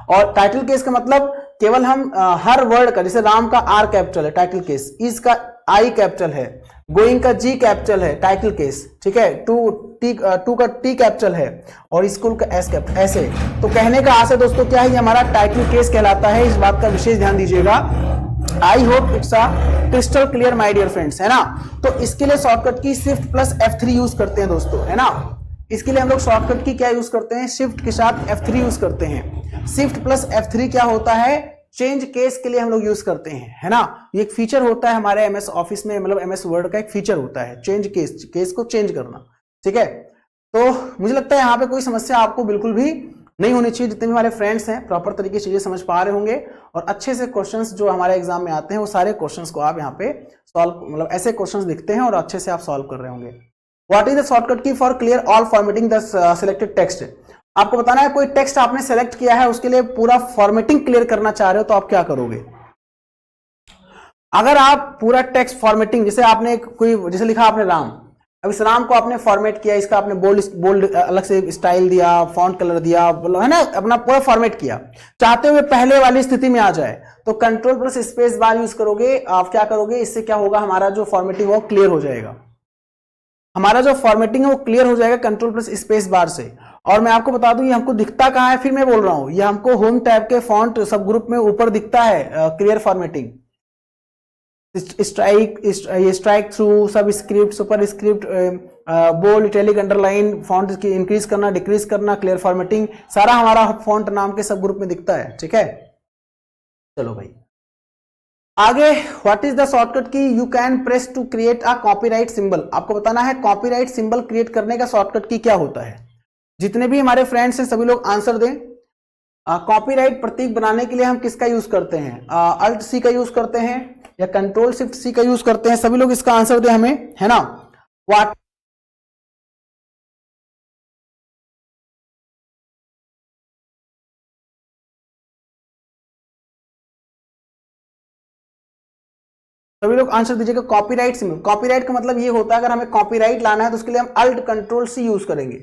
और टाइटल केस का मतलब केवल हम हर वर्ड का, जैसे राम का आर कैपिटल है टाइटल केस, इज का आई कैपिटल है, गोइंग का जी कैपिटल है टाइटल केस, ठीक है, टू का टी कैपिटल है, और स्कूल का एस कैपिटल, ऐसे। तो कहने का आशय दोस्तों क्या है, ये हमारा टाइटल केस कहलाता है, इस बात का विशेष ध्यान दीजिएगा। I hope it's a crystal clear my dear friends, है ना। तो इसके लिए शॉर्टकट की शिफ्ट प्लस F3 यूज करते हैं दोस्तों, है ना। इसके लिए हम लोग शॉर्टकट की क्या यूज करते हैं, शिफ्ट के साथ F3 यूज करते हैं। शिफ्ट प्लस F3 क्या होता है, चेंज केस के लिए हम लोग यूज करते हैं, है ना। ये एक फीचर होता है हमारे एमएस ऑफिस में, मतलब एमएस वर्ड का एक फीचर होता है, चेंज केस, केस को चेंज करना, ठीक है। तो मुझे लगता है यहाँ पे कोई समस्या आपको बिल्कुल भी नहीं होनी चाहिए। जितने भी हमारे फ्रेंड्स हैं प्रॉपर तरीके से चीजें समझ पा रहे होंगे, और अच्छे से क्वेश्चंस जो हमारे एग्जाम में आते हैं वो सारे क्वेश्चंस को आप यहाँ पे सॉल्व, मतलब ऐसे क्वेश्चंस दिखते हैं और अच्छे से आप सॉल्व कर रहे होंगे। व्हाट इज द शॉर्टकट की for clear all formatting the selected text. आपको बताना है कोई टेक्स्ट आपने सेलेक्ट किया है, उसके लिए पूरा फॉर्मेटिंग क्लियर करना चाह रहे हो, तो आप क्या करोगे। अगर आप पूरा टेक्स्ट फॉर्मेटिंग, जैसे आपने कोई, जैसे लिखा आपने राम, अब इस राम को आपने फॉर्मेट किया, इसका आपने बोल्ड बोल्ड अलग से स्टाइल दिया, फॉन्ट कलर दिया, है ना, अपना पूरा फॉर्मेट किया, चाहते हुए पहले वाली स्थिति में आ जाए, तो control plus space bar use करोगे। आप क्या करोगे, इससे क्या होगा, हमारा जो फॉर्मेटिंग वो क्लियर हो जाएगा, हमारा जो फॉर्मेटिंग है वो क्लियर हो जाएगा कंट्रोल प्लस स्पेस बार से। और मैं आपको बता दूं ये हमको दिखता कहां है, फिर मैं बोल रहा हूं, ये हमको होम टैब के फॉन्ट सब ग्रुप में ऊपर दिखता है, clear formatting, strike through, subscript, superscript, bold, italic, underline, font की इंक्रीज करना, डिक्रीज करना, क्लियर फॉर्मेटिंग, सारा हमारा फॉन्ट नाम के सब ग्रुप में दिखता है, ठीक है। चलो भाई आगे, what is the shortcut key you can press to create a copyright symbol. आपको बताना है कॉपीराइट सिंबल क्रिएट करने का शॉर्टकट की क्या होता है। जितने भी हमारे फ्रेंड्स हैं सभी लोग आंसर दें। कॉपीराइट प्रतीक बनाने के लिए हम किसका यूज करते हैं, अल्ट सी का यूज करते हैं या कंट्रोल शिफ्ट सी का यूज करते हैं, सभी लोग इसका आंसर दें हमें, है ना। व्हाट सभी लोग आंसर दीजिएगा। कॉपीराइट सिंबल, कॉपीराइट का मतलब ये होता है अगर हमें कॉपीराइट लाना है तो उसके लिए हम अल्ट कंट्रोल सी यूज करेंगे,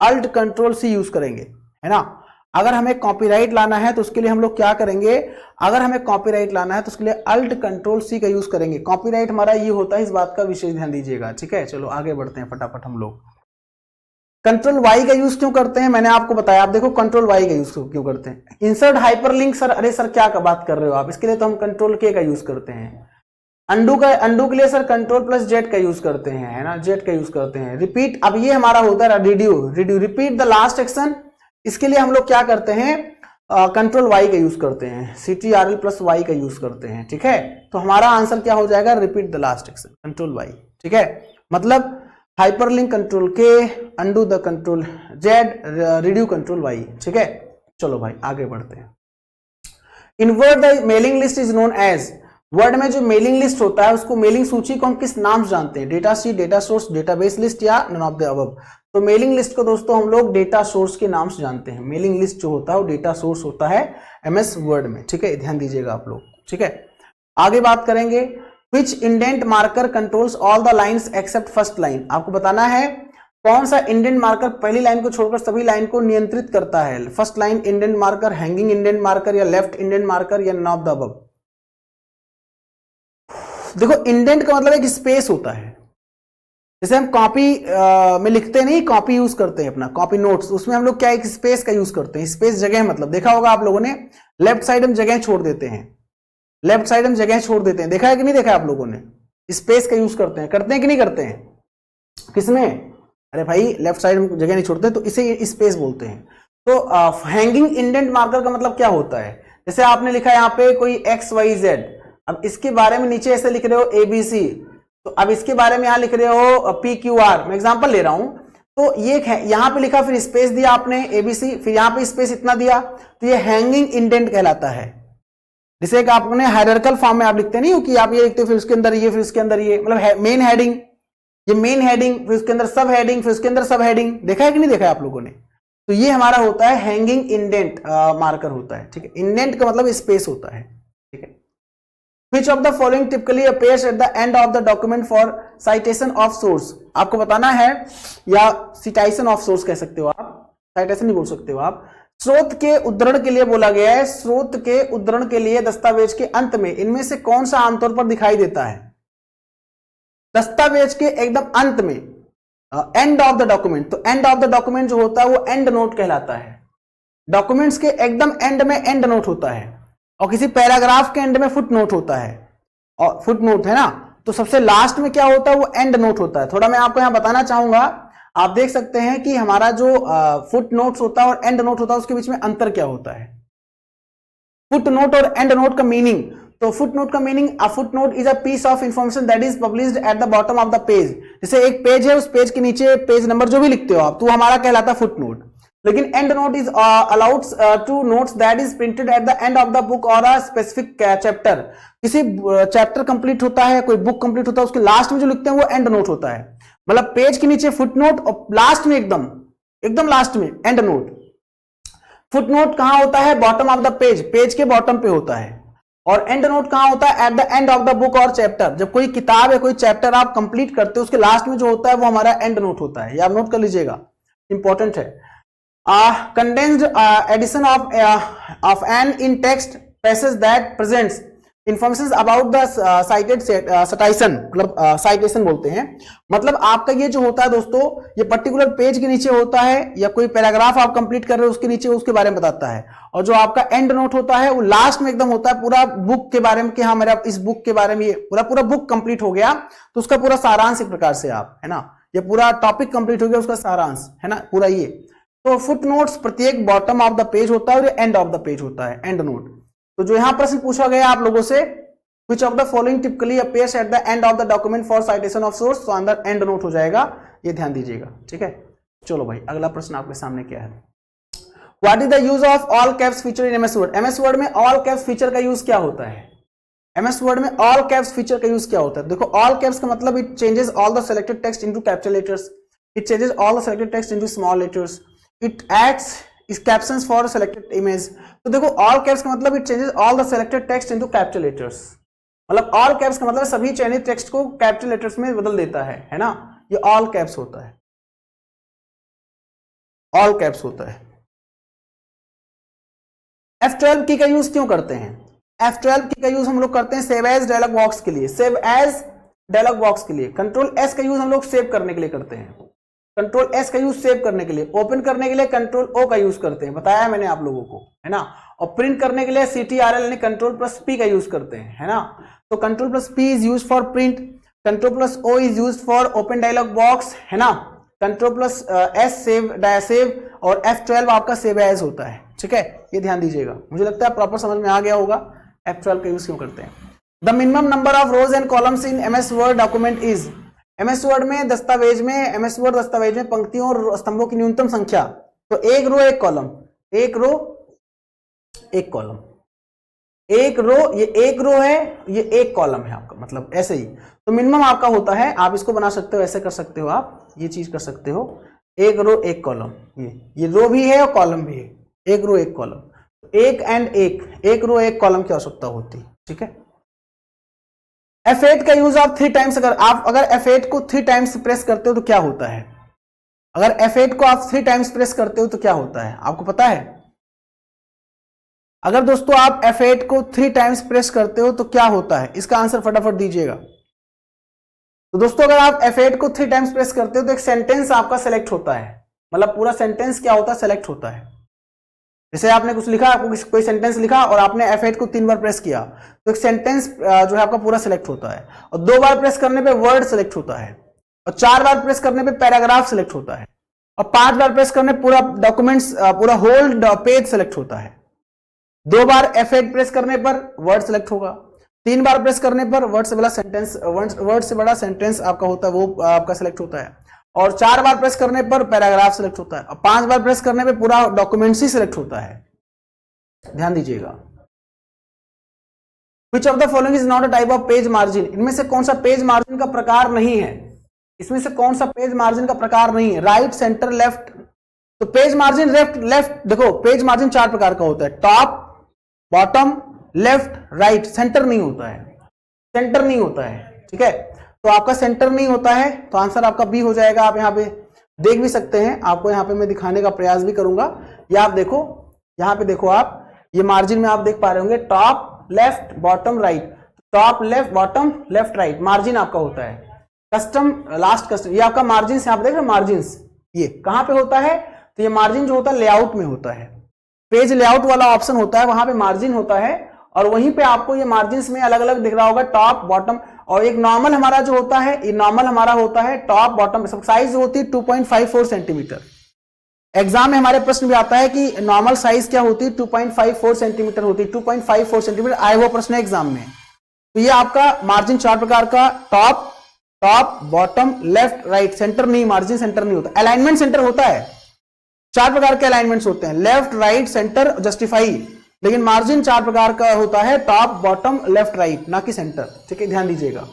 अल्ट कंट्रोल सी यूज करेंगे, है ना। अगर हमें कॉपीराइट लाना है तो उसके लिए हम लोग क्या करेंगे, अगर हमें कॉपीराइट लाना है तो उसके लिए अल्ट कंट्रोल सी का यूज करेंगे। कॉपीराइट हमारा ये होता है, इस बात का विशेष ध्यान दीजिएगा, ठीक है। चलो आगे बढ़ते हैं फटाफट हम लोग। कंट्रोल वाई का यूज क्यों करते हैं, मैंने आपको बताया। आप देखो कंट्रोल वाई का यूज क्यों करते हैं। इंसर्ट हाइपरलिंक, सर अरे सर क्या बात कर रहे हो आप, इसके लिए तो हम कंट्रोल के का यूज करते हैं। अंडू के लिए सर कंट्रोल प्लस जेड का यूज करते हैं, है ना, जेड का यूज करते हैं। रिपीट, अब ये हमारा होता है Rideau, repeat the last action, इसके लिए हम लोग क्या करते हैं, कंट्रोल वाई का यूज करते हैं, CTRL प्लस वाई का यूज करते हैं, ठीक है। तो हमारा आंसर क्या हो जाएगा, repeat the last action, control Y, ठीक है। मतलब hyperlink control K, undo the control Z, redo control Y, ठीक है। चलो भाई आगे बढ़ते हैं। In Word the mailing list is known as, Word में जो मेलिंग लिस्ट होता है उसको, मेलिंग सूची को हम किस नाम से जानते हैं, data sheet, data source, database list या नन ऑफ द अबव। तो मेलिंग लिस्ट को दोस्तों हम लोग डेटा सोर्स के नाम से जानते हैं। मेलिंग लिस्ट जो होता है वो डेटा सोर्स होता है MS वर्ड में, ठीक है, ध्यान दीजिएगा आप लोग, ठीक है। आगे बात करेंगे, which indent marker controls all the lines except first line, आपको बताना है कौन सा इंडेंट मार्कर पहली लाइन को छोड़कर सभी लाइन को नियंत्रित करता है। First line indent marker, hanging indent marker या लेफ्ट इंडेंट मार्कर या नन ऑफ द अबव। देखो इंडेंट का मतलब एक स्पेस होता है, जैसे हम कॉपी में लिखते नहीं, कॉपी यूज करते हैं अपना कॉपी नोट्स, उसमें हम लोग क्या एक स्पेस का यूज करते हैं। स्पेस जगह मतलब देखा होगा आप लोगों ने, लेफ्ट साइड हम जगह छोड़ देते हैं, लेफ्ट साइड हम जगह छोड़ देते हैं, देखा है कि नहीं देखा है आप लोगों ने, स्पेस का यूज करते हैं कि नहीं करते हैं, किसमें, अरे भाई लेफ्ट साइड में जगह नहीं छोड़ते तो इसे स्पेस बोलते हैं। तो हैंगिंग इंडेंट मार्कर का मतलब क्या होता है, जैसे आपने लिखा है यहाँ पे कोई XYZ, अब इसके बारे में नीचे ऐसे लिख रहे हो ABC, तो अब इसके बारे में यहां लिख रहे हो PQR, मैं एग्जांपल ले रहा हूं, तो ये यहां पे लिखा, फिर स्पेस दिया आपने ABC, फिर यहां पे स्पेस इतना दिया, तो ये हैंगिंग इंडेंट कहलाता है। जैसे एक आपने हायरार्किकल फॉर्म में आप लिखते नहीं हो कि आप ये लिखते हो फिर उसके अंदर ये, फिर उसके अंदर ये, मतलब मेन हेडिंग, ये मेन हेडिंग, फिर उसके अंदर सब हेडिंग, फिर उसके अंदर सब हेडिंग, देखा है कि नहीं देखा है आप लोगों ने। तो ये हमारा होता है हैंगिंग इंडेंट मार्कर होता है, ठीक है। इंडेंट का मतलब स्पेस होता है, ठीक है। Which of the following typically appears at the end of the document for citation of source, आपको बताना है, या citation of source कह सकते हो आप, citation नहीं बोल सकते हो आप। स्रोत के उद्धरण के लिए बोला गया है, स्रोत के उद्धरण के लिए दस्तावेज के अंत में इनमें से कौन सा आमतौर पर दिखाई देता है। दस्तावेज के एकदम अंत में, एंड ऑफ द डॉक्यूमेंट, तो एंड ऑफ द डॉक्यूमेंट जो होता है वो एंड नोट कहलाता है। डॉक्यूमेंट्स के एकदम एंड में एंड नोट होता है, और किसी पैराग्राफ के एंड में फुट नोट होता है, और फुट नोट है ना, तो सबसे लास्ट में क्या होता है, वो एंड नोट होता है। थोड़ा मैं आपको यहां बताना चाहूंगा, आप देख सकते हैं कि हमारा जो फुट नोट्स होता है और एंड नोट होता है उसके बीच में अंतर क्या होता है। फुट नोट और एंड नोट का मीनिंग, तो फुट नोट का meaning, a footnote is a piece of information that is published at the bottom of the page. जैसे एक पेज है, उस पेज के नीचे पेज नंबर जो भी लिखते हो आप, तो हमारा कहलाता है फुट नोट। लेकिन endnote is allowed to notes that is printed at the end of the book or a specific chapter. किसी चैप्टर कंप्लीट होता है, कोई बुक कंप्लीट होता है, उसके लास्ट में जो लिखते हैं वो एंड नोट होता है। मतलब पेज के नीचे फुट नोट और लास्ट में एकदम लास्ट में एंड नोट। फुट नोट कहां होता है, bottom of the page, page के बॉटम पे होता है। और एंड नोट कहां होता है, eight the end of the book और चैप्टर। जब कोई किताब या कोई चैप्टर आप कंप्लीट करते हो उसके लास्ट में जो होता है वो हमारा एंड नोट होता है, ये आप नोट कर लीजिएगा, इंपॉर्टेंट है। Condensed edition of an in text passage that presents information about the cited citation, मतलब citation बोलते हैं। मतलब आपका ये जो होता है दोस्तों, ये पर्टिकुलर पेज के नीचे होता है, या कोई पैराग्राफ आप कंप्लीट कर रहे हो उसके नीचे उसके बारे में बताता है। और जो आपका एंड नोट होता है वो लास्ट में एकदम होता है, पूरा बुक के बारे में कि हाँ मेरा इस बुक के बारे में ये पूरा बुक कंप्लीट हो गया, तो उसका पूरा सारांश एक प्रकार से आप, है ना, ये पूरा टॉपिक कंप्लीट हो गया, उसका सारांश, है ना, पूरा ये। तो फुट नोट्स प्रत्येक बॉटम ऑफ द पेज होता है और एंड ऑफ द पेज होता है, एंड नोट। तो जो यहां प्रश्न पूछा गया आप लोगों से, which of the following typically appears at the end of the document for citation of source, तो अंदर एंड नोट हो जाएगा, ये ध्यान दीजिएगा, ठीक है। चलो भाई अगला प्रश्न आपके सामने क्या है, what is the use of all caps feature in MS word. MS word में ऑल कैप्स फीचर का यूज क्या होता है, MS वर्ड में ऑल कैप्स फीचर का यूज क्या होता है। देखो ऑल कैप्स का मतलब it changes all the selected text into capital letters, it changes all the selected text into small letters, it acts is captions for selected image। तो देखो all caps का मतलब it changes all the selected text into capital letters, मतलब all caps का मतलब सभी चयनित text को कैपिटल लेटर्स में बदल देता है ना, ये ऑल कैप्स होता है, ऑल कैप्स होता है। F12 की का यूज क्यों करते हैं? F12 की का यूज हम लोग करते हैं सेव एज डायलॉग बॉक्स के लिए, सेव एज डायलॉग बॉक्स के लिए। कंट्रोल एस का यूज हम लोग सेव करने के लिए करते हैं, कंट्रोल एस का यूज सेव करने के लिए। ओपन करने के लिए कंट्रोल ओ का यूज करते हैं, बताया मैंने आप लोगों को, है ना। और प्रिंट करने के लिए CTRL यानी कंट्रोल प्लस पी का यूज करते हैं, है ना। तो control plus P is use for print, control plus O is use for open dialog box, है ना। कंट्रोल प्लस एस सेव और F12 आपका सेव एज होता है, ठीक है, ये ध्यान दीजिएगा। मुझे लगता है प्रॉपर समझ में आ गया होगा F12 का यूज क्यों करते हैं। The minimum number of rose and columns in MS word document is, MS word में दस्तावेज में, MS वर्ड दस्तावेज में पंक्तियों और स्तंभों की न्यूनतम संख्या, तो एक रो एक कॉलम, एक रो एक कॉलम, एक रो, ये एक रो है, ये एक कॉलम है आपका, मतलब ऐसे ही। तो मिनिमम आपका होता है, आप इसको बना सकते हो, ऐसे कर सकते हो, आप ये चीज कर सकते हो, एक रो एक कॉलम, ये रो भी है और कॉलम भी है, एक रो एक कॉलम, एक एंड एक रो एक कॉलम की आवश्यकता होती है, ठीक है। F8 का यूज आप 3 टाइम्स, अगर F8 को 3 टाइम्स प्रेस करते हो तो क्या होता है? अगर F8 को आप 3 टाइम्स प्रेस करते हो तो क्या होता है, आपको पता है? अगर दोस्तों आप F8 को 3 टाइम्स प्रेस करते हो तो क्या होता है, इसका आंसर फटाफट दीजिएगा। तो दोस्तों अगर आप F8 को 3 टाइम्स प्रेस करते हो तो एक सेंटेंस आपका सेलेक्ट होता है, मतलब पूरा सेंटेंस क्या होता है, सेलेक्ट होता है। जैसे आपने कुछ लिखा, आपको कोई सेंटेंस लिखा और आपने F8 को 3 बार प्रेस किया तो एक सेंटेंस जो है आपका पूरा सेलेक्ट होता है, और 2 बार प्रेस करने पे वर्ड सेलेक्ट होता है, और 4 बार प्रेस करने पे पैराग्राफ सेलेक्ट होता है, और 5 बार प्रेस करने पूरा डॉक्यूमेंट्स, पूरा होल पेज सेलेक्ट होता है। 2 बार F8 प्रेस करने पर वर्ड सेलेक्ट होगा, 3 बार प्रेस करने पर वर्ड से बड़ा सेंटेंस, वर्ड से बड़ा सेंटेंस आपका होता है, वो आपका सेलेक्ट होता है, और 4 बार प्रेस करने पर पैराग्राफ सेलेक्ट होता है, और 5 बार प्रेस करने पर पूरा डॉक्यूमेंट्स ही सेलेक्ट होता है। ध्यान दीजिएगा। Which of the following is not a type of page margin? इनमें से कौन सा पेज मार्जिन का प्रकार नहीं है? इसमें से कौन सा पेज मार्जिन का प्रकार नहीं है? Right, centre, left. तो पेज मार्जिन लेफ्ट देखो, पेज मार्जिन 4 प्रकार का होता है, top, bottom, left, right. Centre नहीं होता है, सेंटर नहीं होता है, ठीक है। तो आपका सेंटर नहीं होता है, तो आंसर आपका बी हो जाएगा। आप यहाँ पे देख भी सकते हैं, आपको यहाँ पे मैं दिखाने का प्रयास भी करूंगा। या आप देखो, यहाँ पे देखो, आप ये मार्जिन में आप देख पा रहे होंगे, top, left, bottom, right. Top, left, bottom, left, right, margin आपका होता है। कस्टम, लास्ट कस्टम, ये आपका मार्जिन है, आप देख रहे हैं मार्जिन, ये कहां पे होता है? तो ये मार्जिन जो होता है लेआउट में होता है, पेज लेआउट वाला ऑप्शन होता है, वहां पे मार्जिन होता है, और वहीं पे आपको ये मार्जिन में अलग अलग दिख रहा होगा, टॉप, बॉटम, और एक नॉर्मल हमारा जो होता है, ये नॉर्मल हमारा होता है टॉप, बॉटम, सब साइज होती है 2.54 सेंटीमीटर। एग्जाम में हमारे प्रश्न भी आता है कि नॉर्मल साइज क्या होती है, 2.54 सेंटीमीटर होती है, 2.54 सेंटीमीटर आया हुआ प्रश्न है एग्जाम में। तो ये आपका मार्जिन 4 प्रकार का, top, bottom, left, right. Centre नहीं, मार्जिन सेंटर नहीं होता। अलाइनमेंट सेंटर होता है, 4 प्रकार के अलाइनमेंट्स होते हैं, लेफ्ट, राइट, सेंटर, जस्टिफाई। लेकिन मार्जिन 4 प्रकार का होता है, टॉप, बॉटम, लेफ्ट, राइट, ना कि सेंटर, ठीक है, ध्यान दीजिएगा।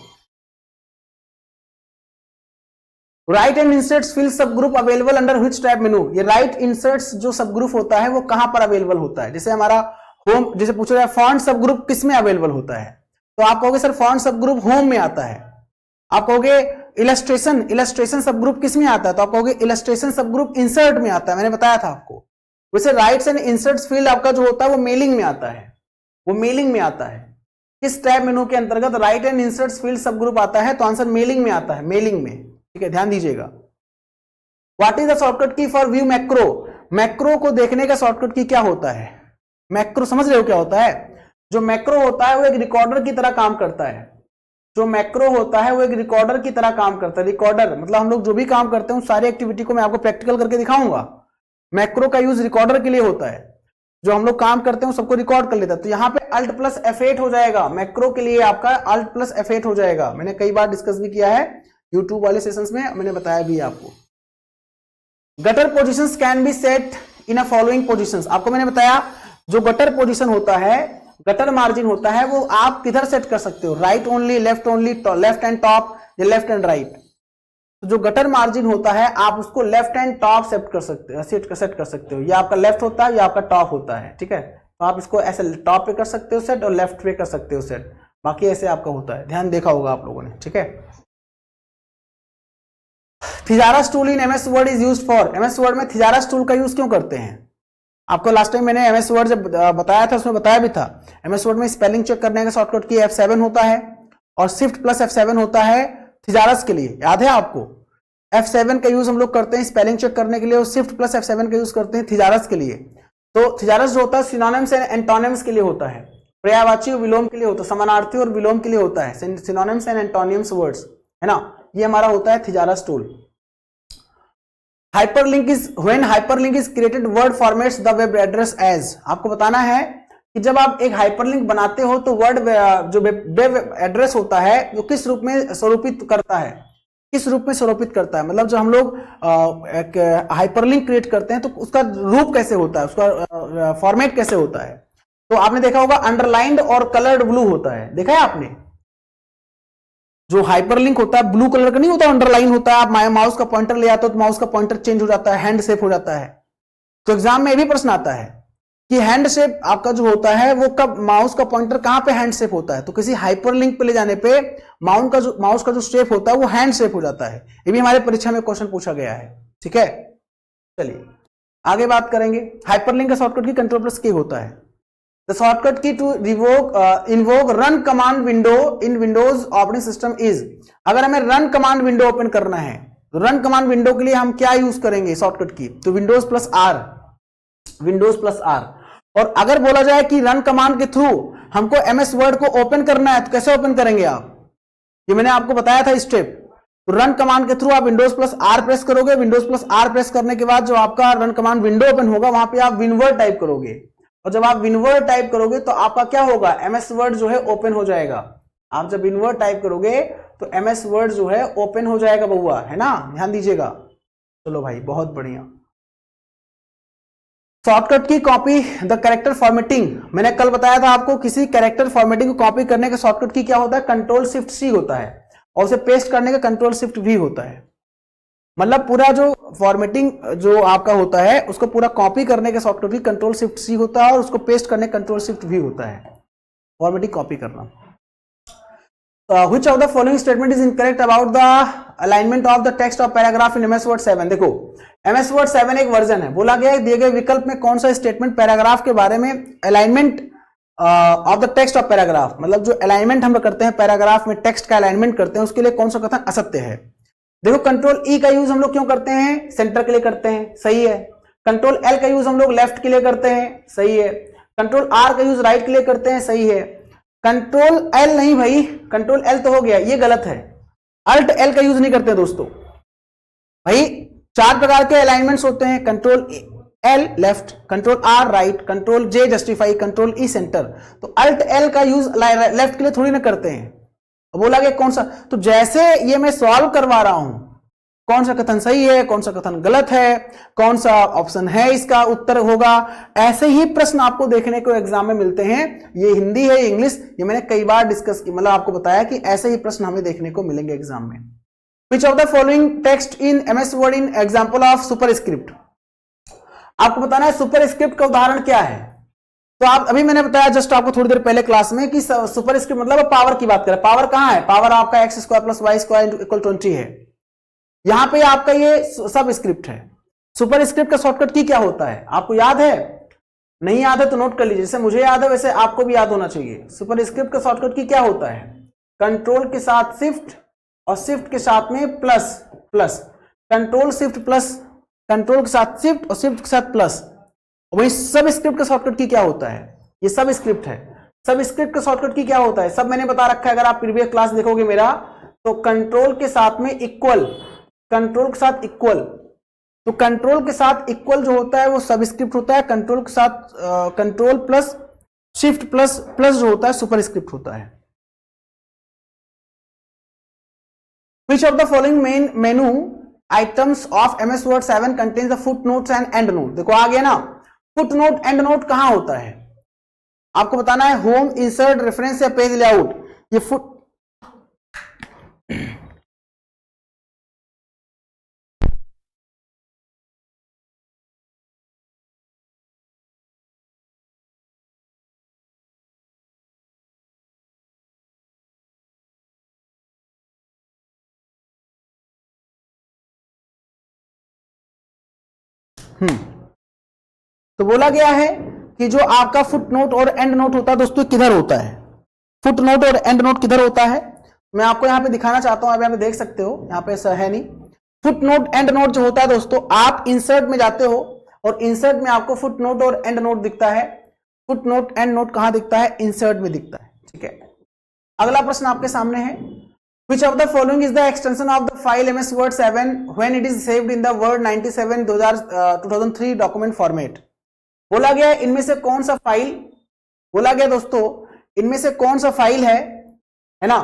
राइट एंड इंसर्ट्स फिल सब group available under which tab मेनू? ये राइट इंसर्ट्स जो सब ग्रुप होता है वो कहां पर अवेलेबल होता है? जैसे हमारा होम, जैसे पूछा जाए फॉन्ट सब ग्रुप किस में अवेलेबल होता है, तो आप कहोगे सर फॉन्ट सब ग्रुप होम में आता है। आप कहोगे इलस्ट्रेशन सब ग्रुप किस में आता है, तो आप कहोगे इलस्ट्रेशन सब ग्रुप इंसर्ट में आता है, मैंने बताया था आपको। वैसे राइट्स एंड इंसर्ट्स फील्ड आपका जो होता है वो मेलिंग में आता है, वो मेलिंग में आता है। किस टैब मेनू के अंतर्गत राइट एंड इंसर्ट्स फील्ड सब ग्रुप आता है? तो आंसर मेलिंग में आता है, मेलिंग में, ठीक है, ध्यान दीजिएगा। व्हाट इज द शॉर्टकट की फॉर व्यू मैक्रो? मैक्रो को देखने का शॉर्टकट की क्या होता है? मैक्रो समझ रहे हो क्या होता है? जो मैक्रो होता है वो एक रिकॉर्डर की तरह काम करता है। जो मैक्रो होता है वो एक रिकॉर्डर की तरह काम करता है। रिकॉर्डर मतलब हम लोग जो भी काम करते हैं सारी एक्टिविटी को मैं आपको प्रैक्टिकल करके दिखाऊंगा। मैक्रो का यूज रिकॉर्डर के लिए होता है, जो हम लोग काम करते हैं सबको रिकॉर्ड कर लेता है। तो यहाँ पे Alt प्लस F8 हो जाएगा, मैक्रो के लिए आपका Alt प्लस F8 हो जाएगा। मैंने कई बार डिस्कस भी किया है यूट्यूब वाले सेशंस में, मैंने बताया भी आपको। Gutter positions can be set in a following positions. आपको मैंने बताया जो गटर पोजीशन होता है, गटर मार्जिन होता है, वो आप किधर सेट कर सकते हो? Right only, left only, left and top, या लेफ्ट एंड राइट। तो जो गटर मार्जिन होता है आप उसको लेफ्ट एंड टॉप सेट कर सकते हो। ये आपका लेफ्ट होता है, या आपका टॉप होता है, ठीक है। तो आप इसको ऐसे टॉप पे कर सकते हो सेट, और लेफ्ट पे कर सकते हो सेट। बाकी ऐसे आपका होता है, ध्यान देखा होगा आप लोगों ने, ठीक है। Thesaurus tool in MS Word is used for, MS Word में थिजारस टूल का यूज क्यों करते हैं? आपको लास्ट टाइम मैंने एमएस वर्ड जब बताया था उसमें बताया भी था, एमएस वर्ड में स्पेलिंग चेक करने का शॉर्टकट की F7 होता है और शिफ्ट प्लस F7 होता है थिजारस के लिए, याद है आपको? F7 का यूज हम लोग करते हैं स्पेलिंग चेक करने के लिए और शिफ्ट प्लस F7 का यूज करते हैं थिजारस के लिए। तो थिजारस जो होता है सिनोनिम्स एंड एंटोनिम्स के लिए होता है, पर्यायवाची और विलोम के लिए होता है, समानार्थी और विलोम के लिए होता है, सिनोनिम्स एंड एंटोनिम्स वर्ड्स, है ना, ये हमारा होता है thesaurus tool. Hyperlink is when hyperlink is created Word formats the web address as, आपको बताना है कि जब आप एक हाइपरलिंक बनाते हो तो वर्ड जो वेब एड्रेस होता है वो किस रूप में स्वरूपित करता है, किस रूप में स्वरूपित करता है, मतलब जब हम लोग एक हाइपरलिंक क्रिएट करते हैं तो उसका रूप कैसे होता है, उसका फॉर्मेट कैसे होता है। तो आपने देखा होगा अंडरलाइंड और कलर्ड ब्लू होता है, देखा है आपने? जो हाइपरलिंक होता है ब्लू कलर का नहीं होता, अंडरलाइन होता है, आप माउस का पॉइंटर ले आते हो तो माउस का पॉइंटर चेंज हो जाता है, हैंड शेप हो जाता है। तो एग्जाम में ये भी प्रश्न आता है कि हैंड शेप आपका जो होता है वो कब, माउस का पॉइंटर कहां पे हैंड शेप होता है, तो किसी हाइपरलिंक पे ले जाने पे माउस का जो शेप होता है वो हैंड शेप हो जाता है। ये भी हमारे परीक्षा में क्वेश्चन पूछा गया है, ठीक है। चलिए आगे बात करेंगे, हाइपरलिंक का शॉर्टकट की कंट्रोल प्लस के होता है। The shortcut key to invoke run command window in Windows operating system is, अगर हमें रन कमांड विंडो ओपन करना है तो रन कमांड विंडो के लिए हम क्या यूज करेंगे शॉर्टकट की, तो Windows plus R, Windows plus R. और अगर बोला जाए कि रन कमांड के थ्रू हमको एमएस वर्ड को ओपन करना है तो कैसे ओपन करेंगे आप, ये मैंने आपको बताया था स्टेप। तो रन कमांड के थ्रू आप विंडोज प्लस आर प्रेस करोगे, विंडोज प्लस आर प्रेस करने के बाद जो आपका रन कमांड विंडो ओपन होगा वहां पे आप विनवर्ड टाइप करोगे, और जब आप विनवर्ड टाइप करोगे तो आपका क्या होगा, एमएस वर्ड जो है ओपन हो जाएगा। आप जब विनवर्ड टाइप करोगे तो एमएस वर्ड जो है ओपन हो जाएगा बउआ, है ना, ध्यान दीजिएगा। चलो भाई बहुत बढ़िया। शॉर्टकट की कॉपी द कैरेक्टर फॉर्मेटिंग, मैंने कल बताया था आपको किसी कैरेक्टर फॉर्मेटिंग को कॉपी करने का शॉर्टकट की क्या होता है, कंट्रोल शिफ्ट सी होता है, और उसे पेस्ट करने का कंट्रोल शिफ्ट वी होता है। मतलब पूरा जो फॉर्मेटिंग जो आपका होता है उसको पूरा कॉपी करने के शॉर्टकट की कंट्रोल शिफ्ट सी होता है और उसको पेस्ट करने कंट्रोल शिफ्ट वी होता है, फॉर्मेटिंग कॉपी करना। Which of the following statement is incorrect about the alignment of the text of paragraph in MS word 7, देखो एमएस वर्ड 7 एक वर्जन है, बोला गया है दिए गए विकल्प में कौन सा स्टेटमेंट पैराग्राफ के बारे में alignment of the text of paragraph, मतलब जो अलाइनमेंट हम करते हैं पैराग्राफ में टेक्स्ट का अलाइनमेंट करते हैं उसके लिए कौन सा कथन असत्य है। देखो कंट्रोल ई का यूज हम लोग क्यों करते हैं, सेंटर के लिए करते हैं, सही है। कंट्रोल एल का यूज हम लोग लेफ्ट के लिए करते हैं, सही है। कंट्रोल आर का यूज राइट के लिए करते हैं, सही है। कंट्रोल एल नहीं भाई, कंट्रोल एल तो हो गया, ये गलत है। अल्ट एल का यूज नहीं करते दोस्तों भाई। 4 प्रकार के अलाइनमेंट्स होते हैं, control L left, control R right, control J justify, control E centre. तो अल्ट एल का यूज लेफ्ट के लिए थोड़ी ना करते हैं। बोला गया कौन सा, तो जैसे ये मैं सॉल्व करवा रहा हूं कौन सा कथन सही है कौन सा कथन गलत है, कौन सा ऑप्शन है इसका उत्तर होगा, ऐसे ही प्रश्न आपको देखने को एग्जाम में मिलते हैं। ये हिंदी है, इंग्लिश, ये मैंने कई बार डिस्कस की, मतलब आपको बताया कि ऐसे ही प्रश्न हमें देखने को मिलेंगे एग्जाम में। Which of the following text in MS word in example of superscript, आपको बताना है सुपरस्क्रिप्ट का उदाहरण क्या है। तो आप अभी मैंने बताया जस्ट आपको थोड़ी देर पहले क्लास में कि सुपरस्क्रिप्ट मतलब पावर की बात करें, पावर कहां है, पावर आपका X square plus Y square equal 20 है। यहां पे आपका ये सब स्क्रिप्ट है। सुपरस्क्रिप्ट का शॉर्टकट की क्या होता है, आपको याद है? नहीं याद है तो नोट कर लीजिए, जैसे मुझे याद है वैसे आपको भी याद होना चाहिए। सुपरस्क्रिप्ट का शॉर्टकट की क्या होता है, कंट्रोल के साथ शिफ्ट और शिफ्ट के साथ में plus plus, control shift plus, control के साथ शिफ्ट और शिफ्ट के साथ प्लस। वही सब स्क्रिप्ट का शॉर्टकट की क्या होता है, ये सब स्क्रिप्ट है। सब स्क्रिप्ट का शॉर्टकट की क्या होता है, सब मैंने बता रखा है, अगर आप प्रीवियस क्लास देखोगे मेरा तो कंट्रोल के साथ में इक्वल, कंट्रोल के साथ इक्वल, तो कंट्रोल के साथ इक्वल जो होता है वो सब स्क्रिप्ट होता है। कंट्रोल के साथ control plus shift plus plus जो होता है सुपर स्क्रिप्ट होता है। Which of the following main menu items of MS Word 7 contains the footnotes and endnote, देखो आ गया ना, फुटनोट एंड नोट कहां होता है आपको बताना है, होम, इंसर्ट, रेफरेंस या पेज लेआउट। ये फुट तो बोला गया है कि जो आपका फुट नोट और एंड नोट होता है दोस्तों किधर होता है, फुट नोट और एंड नोट किधर होता है, मैं आपको यहां पे दिखाना चाहता हूं, आप यहां पे देख सकते हो, यहां पे ऐसा है नहीं। फुट नोट एंड नोट जो होता है दोस्तों, आप इंसर्ट में जाते हो और इंसर्ट में आपको फुट नोट और एंड नोट दिखता है। फुट नोट एंड नोट कहां दिखता है, इंसर्ट में दिखता है, ठीक है। अगला प्रश्न आपके सामने है, which of the following is the extension of the file MS Word 7 when it is saved in the Word 97 2003 document format। बोला गया इनमें से कौन सा फाइल, बोला गया दोस्तों इनमें से कौन सा फाइल है ना,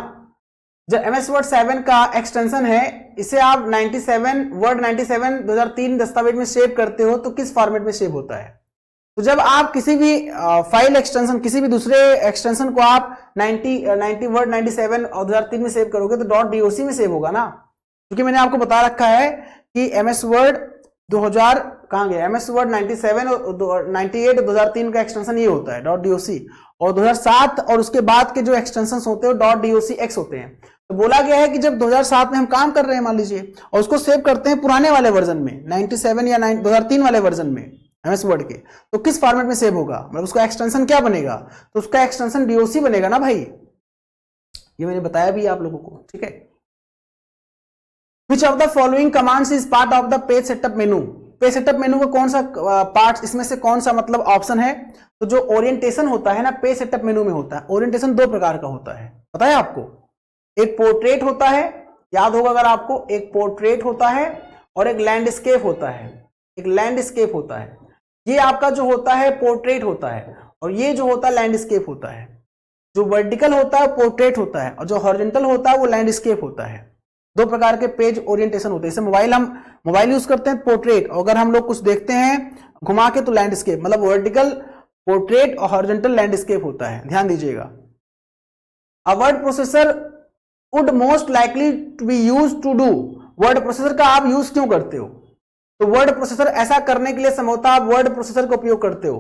जो MS Word 7 का एक्सटेंशन है, इसे आप 97 Word 97 2003 दस्तावेज में सेव करते हो तो किस फॉर्मेट में सेव होता है। तो जब आप किसी भी फाइल एक्सटेंशन, किसी भी दूसरे एक्सटेंशन को आप 90 Word 97 और 2003 में सेव करोगे तो .doc में सेव होगा ना, क्योंकि मैंने आपको बता रखा है कि MS Word 2000 कहां गया, MS Word 97 और 98 और 2003 का एक्सटेंशन ये होता है .doc, और 2007 और उसके बाद के जो एक्सटेंशन होते हैं .docx होते हैं। तो बोला गया है कि जब 2007 में हम काम कर रहे हैं मान लीजिए और उसको सेव करते हैं पुराने वाले वर्जन में 97 या 2003 वाले वर्जन में MS Word के, तो किस फॉर्मेट में सेव होगा, मतलब उसका एक्सटेंशन क्या बनेगा, तो उसका एक्सटेंशन DOC बनेगा ना भाई, ये मैंने बताया भी आप लोगों को, ठीक है। Which of the following commands is part of the page setup menu? Page setup मेनू का कौन सा पार्ट, इसमें से कौन सा मतलब ऑप्शन है, तो जो ओरिएंटेशन होता है ना पेज सेटअप मेनू में होता है। ओरिएंटेशन दो प्रकार का होता है, पता है आपको, एक पोर्ट्रेट होता है, याद होगा अगर आपको, एक पोर्ट्रेट होता है और एक लैंडस्केप होता है, एक लैंडस्केप होता है। ये आपका जो होता है पोर्ट्रेट होता है और ये जो होता है लैंडस्केप होता है। जो वर्टिकल होता है पोर्ट्रेट होता है और जो हॉरिजॉन्टल होता है वो लैंडस्केप होता है। दो प्रकार के पेज ओरिएंटेशन होते हैं। जैसे हम मोबाइल यूज करते हैं पोर्ट्रेट, और अगर हम लोग कुछ देखते हैं घुमा के तो लैंडस्केप, मतलब वर्टिकल पोर्ट्रेट और हॉरिजॉन्टल लैंडस्केप होता है, ध्यान दीजिएगा। A word processor would most likely to be used to do, word processor का आप यूज क्यों करते हो, तो वर्ड प्रोसेसर ऐसा करने के लिए संभवतः आप वर्ड प्रोसेसर का उपयोग करते हो।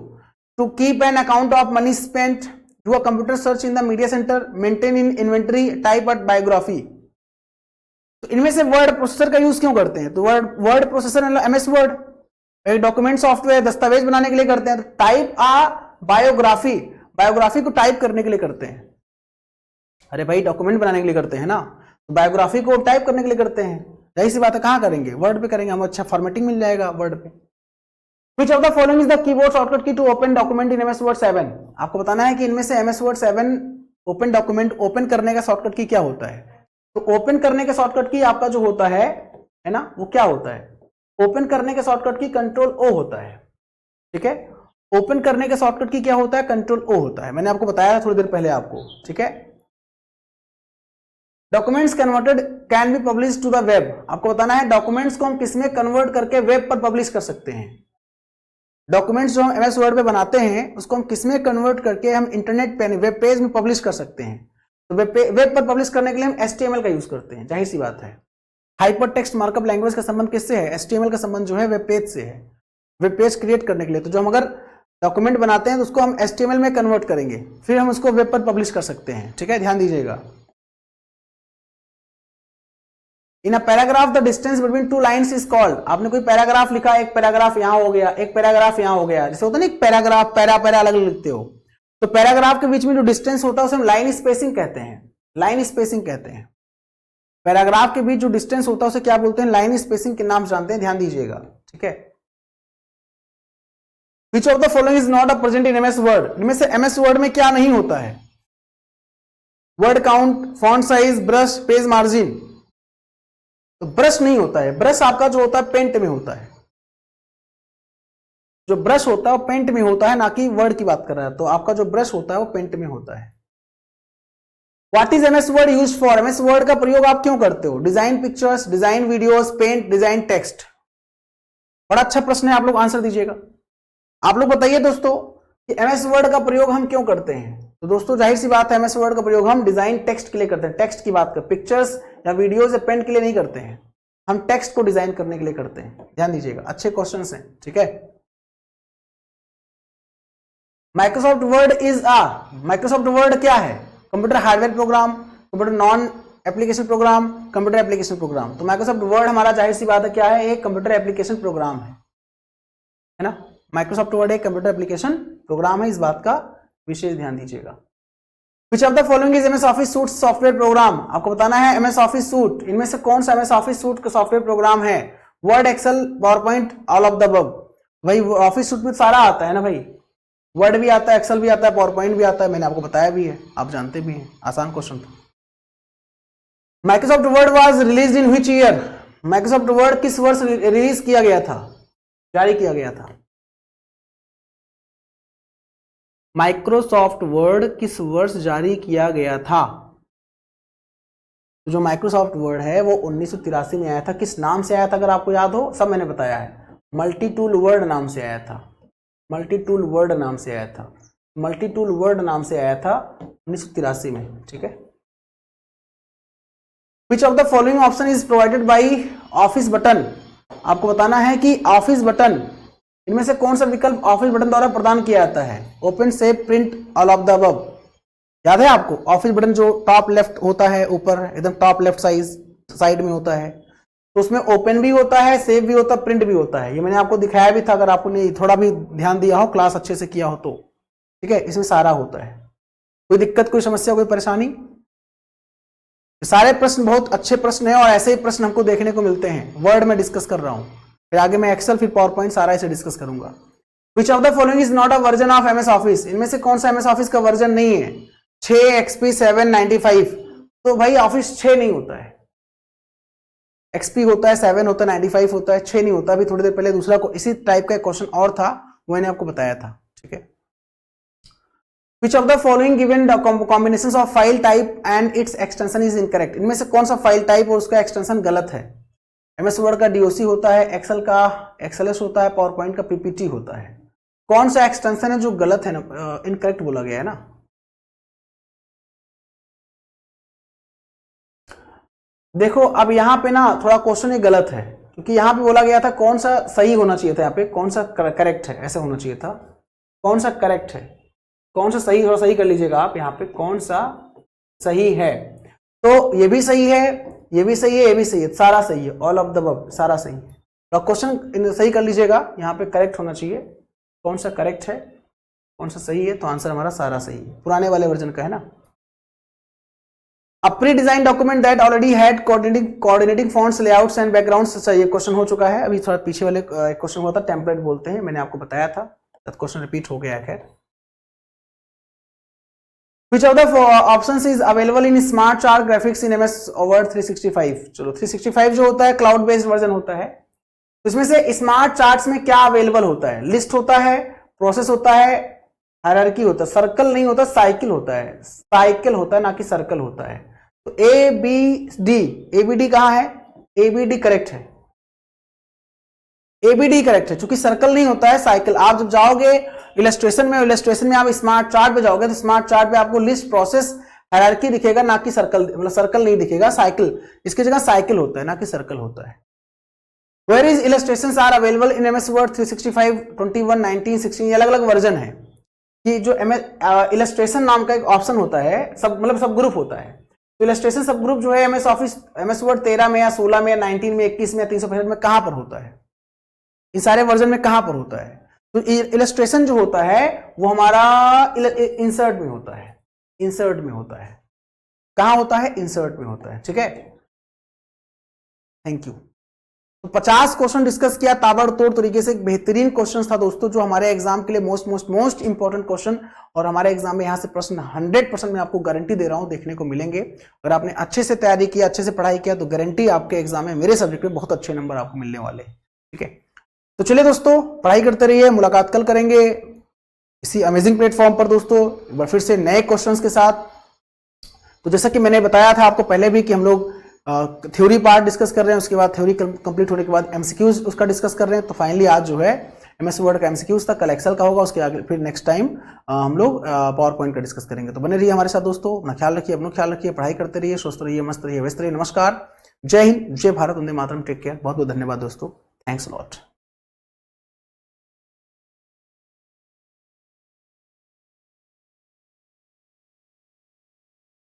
To keep an account of money spent, do a computer search in the media centre, maintain in inventory, type a biography. तो इनमें से वर्ड प्रोसेसर का यूज क्यों करते हैं, तो वर्ड प्रोसेसर MS वर्ड एक डॉक्यूमेंट सॉफ्टवेयर दस्तावेज बनाने के लिए करते हैं। तो टाइप आ बायोग्राफी, बायोग्राफी को टाइप करने के लिए करते हैं। अरे भाई डॉक्यूमेंट बनाने के लिए करते हैं ना, तो बायोग्राफी को टाइप करने के लिए करते हैं, यही सी बात है। कहां करेंगे, वर्ड पे करेंगे, हम अच्छा फॉर्मेटिंग मिल जाएगा वर्ड पे। Which of the following is the keyboard shortcut key to open document in MS Word 7? आपको बताना है कि इनमें से MS Word 7 open document open करने का शॉर्टकट की क्या होता है। तो ओपन करने का शॉर्टकट की आपका जो होता है ना, वो क्या होता है, ओपन करने का शॉर्टकट की कंट्रोल O होता है, ठीक है। ओपन करने का शॉर्टकट की क्या होता है, कंट्रोल O होता है, मैंने आपको बताया थोड़ी देर पहले आपको, ठीक है। Documents converted can be publish to the web, आपको बताना है डॉक्यूमेंट्स को हम किसमें कन्वर्ट करके वेब पर पब्लिश कर सकते हैं। डॉक्यूमेंट्स जो हम MS वर्ड पे बनाते हैं उसको हम किसमें कन्वर्ट करके हम इंटरनेट पे वेब पेज में पब्लिश कर सकते हैं। तो वेब पर पब्लिश करने के लिए हम HTML का यूज करते हैं, जाहिर सी बात है। हाइपर टेक्स्ट मार्कअप लैंग्वेज का संबंध किससे है, HTML का संबंध जो है वेब पेज से है, वेब पेज क्रिएट करने के लिए। तो जो हम अगर डॉक्यूमेंट बनाते हैं तो उसको हम HTML में कन्वर्ट करेंगे, फिर हम उसको वेब पर पब्लिश कर सकते हैं, ठीक है, ध्यान दीजिएगा। In a paragraph the distance between two lines is called, आपने कोई पैराग्राफ लिखा, एक पैराग्राफ यहां हो गया, एक पैराग्राफ यहां हो गया, जैसे होता है ना एक पैराग्राफ पैरा पैरा अलग लिखते हो, तो पैराग्राफ के बीच में जो डिस्टेंस होता है उसे हम लाइन स्पेसिंग कहते हैं, लाइन स्पेसिंग कहते हैं। पैराग्राफ के बीच जो डिस्टेंस होता है उसे क्या बोलते हैं, लाइन स्पेसिंग के नाम से जानते हैं, ध्यान दीजिएगा, ठीक है। Which of the following is not a present in MS Word, इनमें से MS Word में क्या नहीं होता है, word count, font size, brush, page margin. तो ब्रश नहीं होता है, ब्रश आपका जो होता है पेंट में होता है, जो ब्रश होता है वो पेंट में होता है, ना कि वर्ड की बात कर रहा है। तो आपका जो ब्रश होता है वो पेंट में होता है। What is MS Word use for, MS Word का प्रयोग आप क्यों करते हो, design pictures, design videos, paint, design text. बड़ा अच्छा प्रश्न है, आप लोग आंसर दीजिएगा। आप लोग बताइए दोस्तों कि MS वर्ड का प्रयोग हम क्यों करते हैं। तो दोस्तों जाहिर सी बात है MS वर्ड का प्रयोग हम डिजाइन टेक्स्ट के लिए करते हैं, टेक्स्ट की बात कर, पिक्चर्स या वीडियोस या पेंट के लिए नहीं करते हैं, हम टेक्स्ट को डिजाइन करने के लिए करते हैं, ध्यान दीजिएगा, अच्छे क्वेश्चंस हैं, ठीक है। Microsoft Word is Microsoft Word क्या है, computer hardware program, computer non application program, computer application program. तो माइक्रोसॉफ्ट वर्ड हमारा जाहिर सी बात है क्या है, एक कंप्यूटर एप्लीकेशन प्रोग्राम है। है ना। माइक्रोसॉफ्ट वर्ड एक कंप्यूटर एप्लीकेशन प्रोग्राम है, इस बात का विशेष ध्यान दीजिएगा। Which of the following is MS Office Suite software program, आपको बताना है MS Office Suite, इनमें से कौन सा MS Office Suite का सॉफ्टवेयर प्रोग्राम है। Word, Excel, PowerPoint, all of the above. भाई ऑफिस सूट में सारा आता है ना भाई, वर्ड भी आता है, एक्सेल भी आता है, पावरपॉइंट भी आता है, मैंने आपको बताया भी है, आप जानते भी हैं, आसान क्वेश्चन था। Microsoft word was released in which year, Microsoft word किस वर्ष रिलीज किया गया था, जारी किया गया था। माइक्रोसॉफ्ट वर्ड किस वर्ष जारी किया गया था। तो जो माइक्रोसॉफ्ट वर्ड है वो 1983 में आया था। किस नाम से आया था अगर आपको याद हो, सब मैंने बताया है, मल्टी टूल वर्ड नाम से आया था, मल्टी टूल वर्ड नाम से आया था, मल्टी टूल वर्ड नाम से आया था 1983 में, ठीक है। Which of the following option is provided by office button, आपको बताना है कि ऑफिस बटन, इनमें से कौन सा विकल्प ऑफिस बटन द्वारा प्रदान किया जाता है। Open, save, print, all of the above. याद है आपको ऑफिस बटन जो टॉप लेफ्ट होता है, ऊपर एकदम टॉप लेफ्ट साइड में होता है, तो उसमें ओपन भी होता है, सेव भी होता है, प्रिंट भी होता है। ये मैंने आपको दिखाया भी था, अगर आपने थोड़ा भी ध्यान दिया हो, क्लास अच्छे से किया हो तो, ठीक है। इसमें सारा होता है, कोई दिक्कत, कोई समस्या, कोई परेशानी। सारे प्रश्न बहुत अच्छे प्रश्न हैं और ऐसे ही प्रश्न हमको देखने को मिलते हैं। वर्ड में डिस्कस कर रहा हूं, फिर आगे मैं एक्सेल, फिर पावर पॉइंट, सारा इसे डिस्कस करूंगा। Which of the following is not a version of MS office, इनमें से कौन सा MS ऑफिस का वर्जन नहीं है। 6, XP, 7, 95। तो भाई ऑफिस 6 नहीं होता है, XP होता है, 7 होता है, 95 होता है, 6 नहीं होता। अभी थोड़ी देर पहले दूसरा इसी टाइप का क्वेश्चन और था, वो मैंने आपको बताया था, ठीक है। Which of the following given the combinations of file type and its extension is incorrect, इनमें से कौन सा फाइल टाइप और उसका एक्सटेंशन गलत है। MS वर्ड का DOC होता है, एक्सेल का XLS होता है, पावर पॉइंट का PPT होता है। कौन सा एक्सटेंशन है जो गलत है ना, इनकरेक्ट बोला गया है ना। देखो अब यहाँ पे ना थोड़ा क्वेश्चन ये गलत है, क्योंकि यहाँ पे बोला गया था कौन सा सही होना चाहिए था, यहाँ पे कौन सा करेक्ट है, ऐसा होना चाहिए था। कौन सा करेक्ट है, कौन सा सही, थोड़ा सही कर लीजिएगा आप, यहाँ पे कौन सा सही है। तो ये भी सही है, ये भी सही है, ये भी सही है, सारा सही है, ऑल ऑफ द अबव, सारा सही है। तो क्वेश्चन सही कर लीजिएगा, यहाँ पे करेक्ट होना चाहिए। कौन सा करेक्ट है, कौन सा सही है, तो आंसर हमारा सारा सही है, पुराने वाले वर्जन का है ना। A pre-designed document that already had coordinating fonts, layouts and backgrounds, ये क्वेश्चन हो चुका है। अभी थोड़ा पीछे वाले क्वेश्चन हुआ था, टेम्पलेट बोलते हैं, मैंने आपको बताया था, क्वेश्चन रिपीट हो गया है। Which of the options is available in Smart Chart Graphics in MS Word 365? चलो 365 जो होता है क्लाउड बेस्ड वर्जन होता है, तो इसमें से स्मार्ट चार्ट्स में क्या अवेलेबल होता है। लिस्ट होता है, प्रोसेस होता है, हायरार्की होता है, सर्कल नहीं होता, साइकिल होता है, साइकिल होता है ना कि सर्कल होता है। तो ABD कहाँ है, ABD करेक्ट है, ABD करेक्ट है, क्योंकि सर्कल नहीं होता है, साइकिल। आप जब जाओगे इलस्ट्रेशन में आप स्मार्ट चार्ट पे जाओगे तो स्मार्ट चार्ट पे आपको लिस्ट, प्रोसेस, हायरार्की दिखेगा, ना कि सर्कल, मतलब सर्कल नहीं दिखेगा, साइकिल, इसकी जगह साइकिल होता है ना कि सर्कल होता है। Where is illustrations are available in MS Word 365, 21, 19, 16, अलग अलग वर्जन है कि जो इलस्ट्रेशन नाम का एक ऑप्शन होता है, सब मतलब सब ग्रुप होता है। तो इलस्ट्रेशन सब ग्रुप जो है MS वर्ड 13 में या 16 में या 19 में, 21 में या 365 में कहां पर होता है, इन सारे वर्जन में कहां पर होता है। तो इलस्ट्रेशन जो होता है वो हमारा इंसर्ट में होता है, इंसर्ट में होता है। कहां होता है, इंसर्ट में होता है, ठीक है। Thank you. तो 50 क्वेश्चन डिस्कस किया ताबड़तोड़ तरीके से, एक बेहतरीन क्वेश्चन था दोस्तों, जो हमारे एग्जाम के लिए मोस्ट इंपॉर्टेंट क्वेश्चन, और हमारे एग्जाम में यहां से प्रश्न 100% मैं आपको गारंटी दे रहा हूं देखने को मिलेंगे। अगर आपने अच्छे से तैयारी किया, अच्छे से पढ़ाई किया, तो गारंटी आपके एग्जाम में मेरे सब्जेक्ट में बहुत अच्छे नंबर आपको मिलने वाले, ठीक है। तो चलिए दोस्तों, पढ़ाई करते रहिए, मुलाकात कल करेंगे इसी अमेजिंग प्लेटफॉर्म पर दोस्तों, एक बार फिर से नए क्वेश्चंस के साथ। तो जैसा कि मैंने बताया था आपको पहले भी कि हम लोग थ्योरी पार्ट डिस्कस कर रहे हैं, उसके बाद थ्योरी कंप्लीट होने के बाद MCQs उसका डिस्कस कर रहे हैं। तो फाइनली आज जो है MS वर्ड का MCQs था, कल एक्सेल का होगा, उसके आगे फिर नेक्स्ट टाइम हम लोग पावर पॉइंट का डिस्कस करेंगे। तो बने रहिए हमारे साथ दोस्तों, अपना ख्याल रखिए, अपना ख्याल रखिए, पढ़ाई करते रहिए, स्वस्थ रहिए, मस्त रहिए, व्यस्त रहिए। नमस्कार, जय हिंद, जय भारत, वंदे मातरम, टेक केयर, बहुत बहुत धन्यवाद दोस्तों, थैंक्स अ लॉट।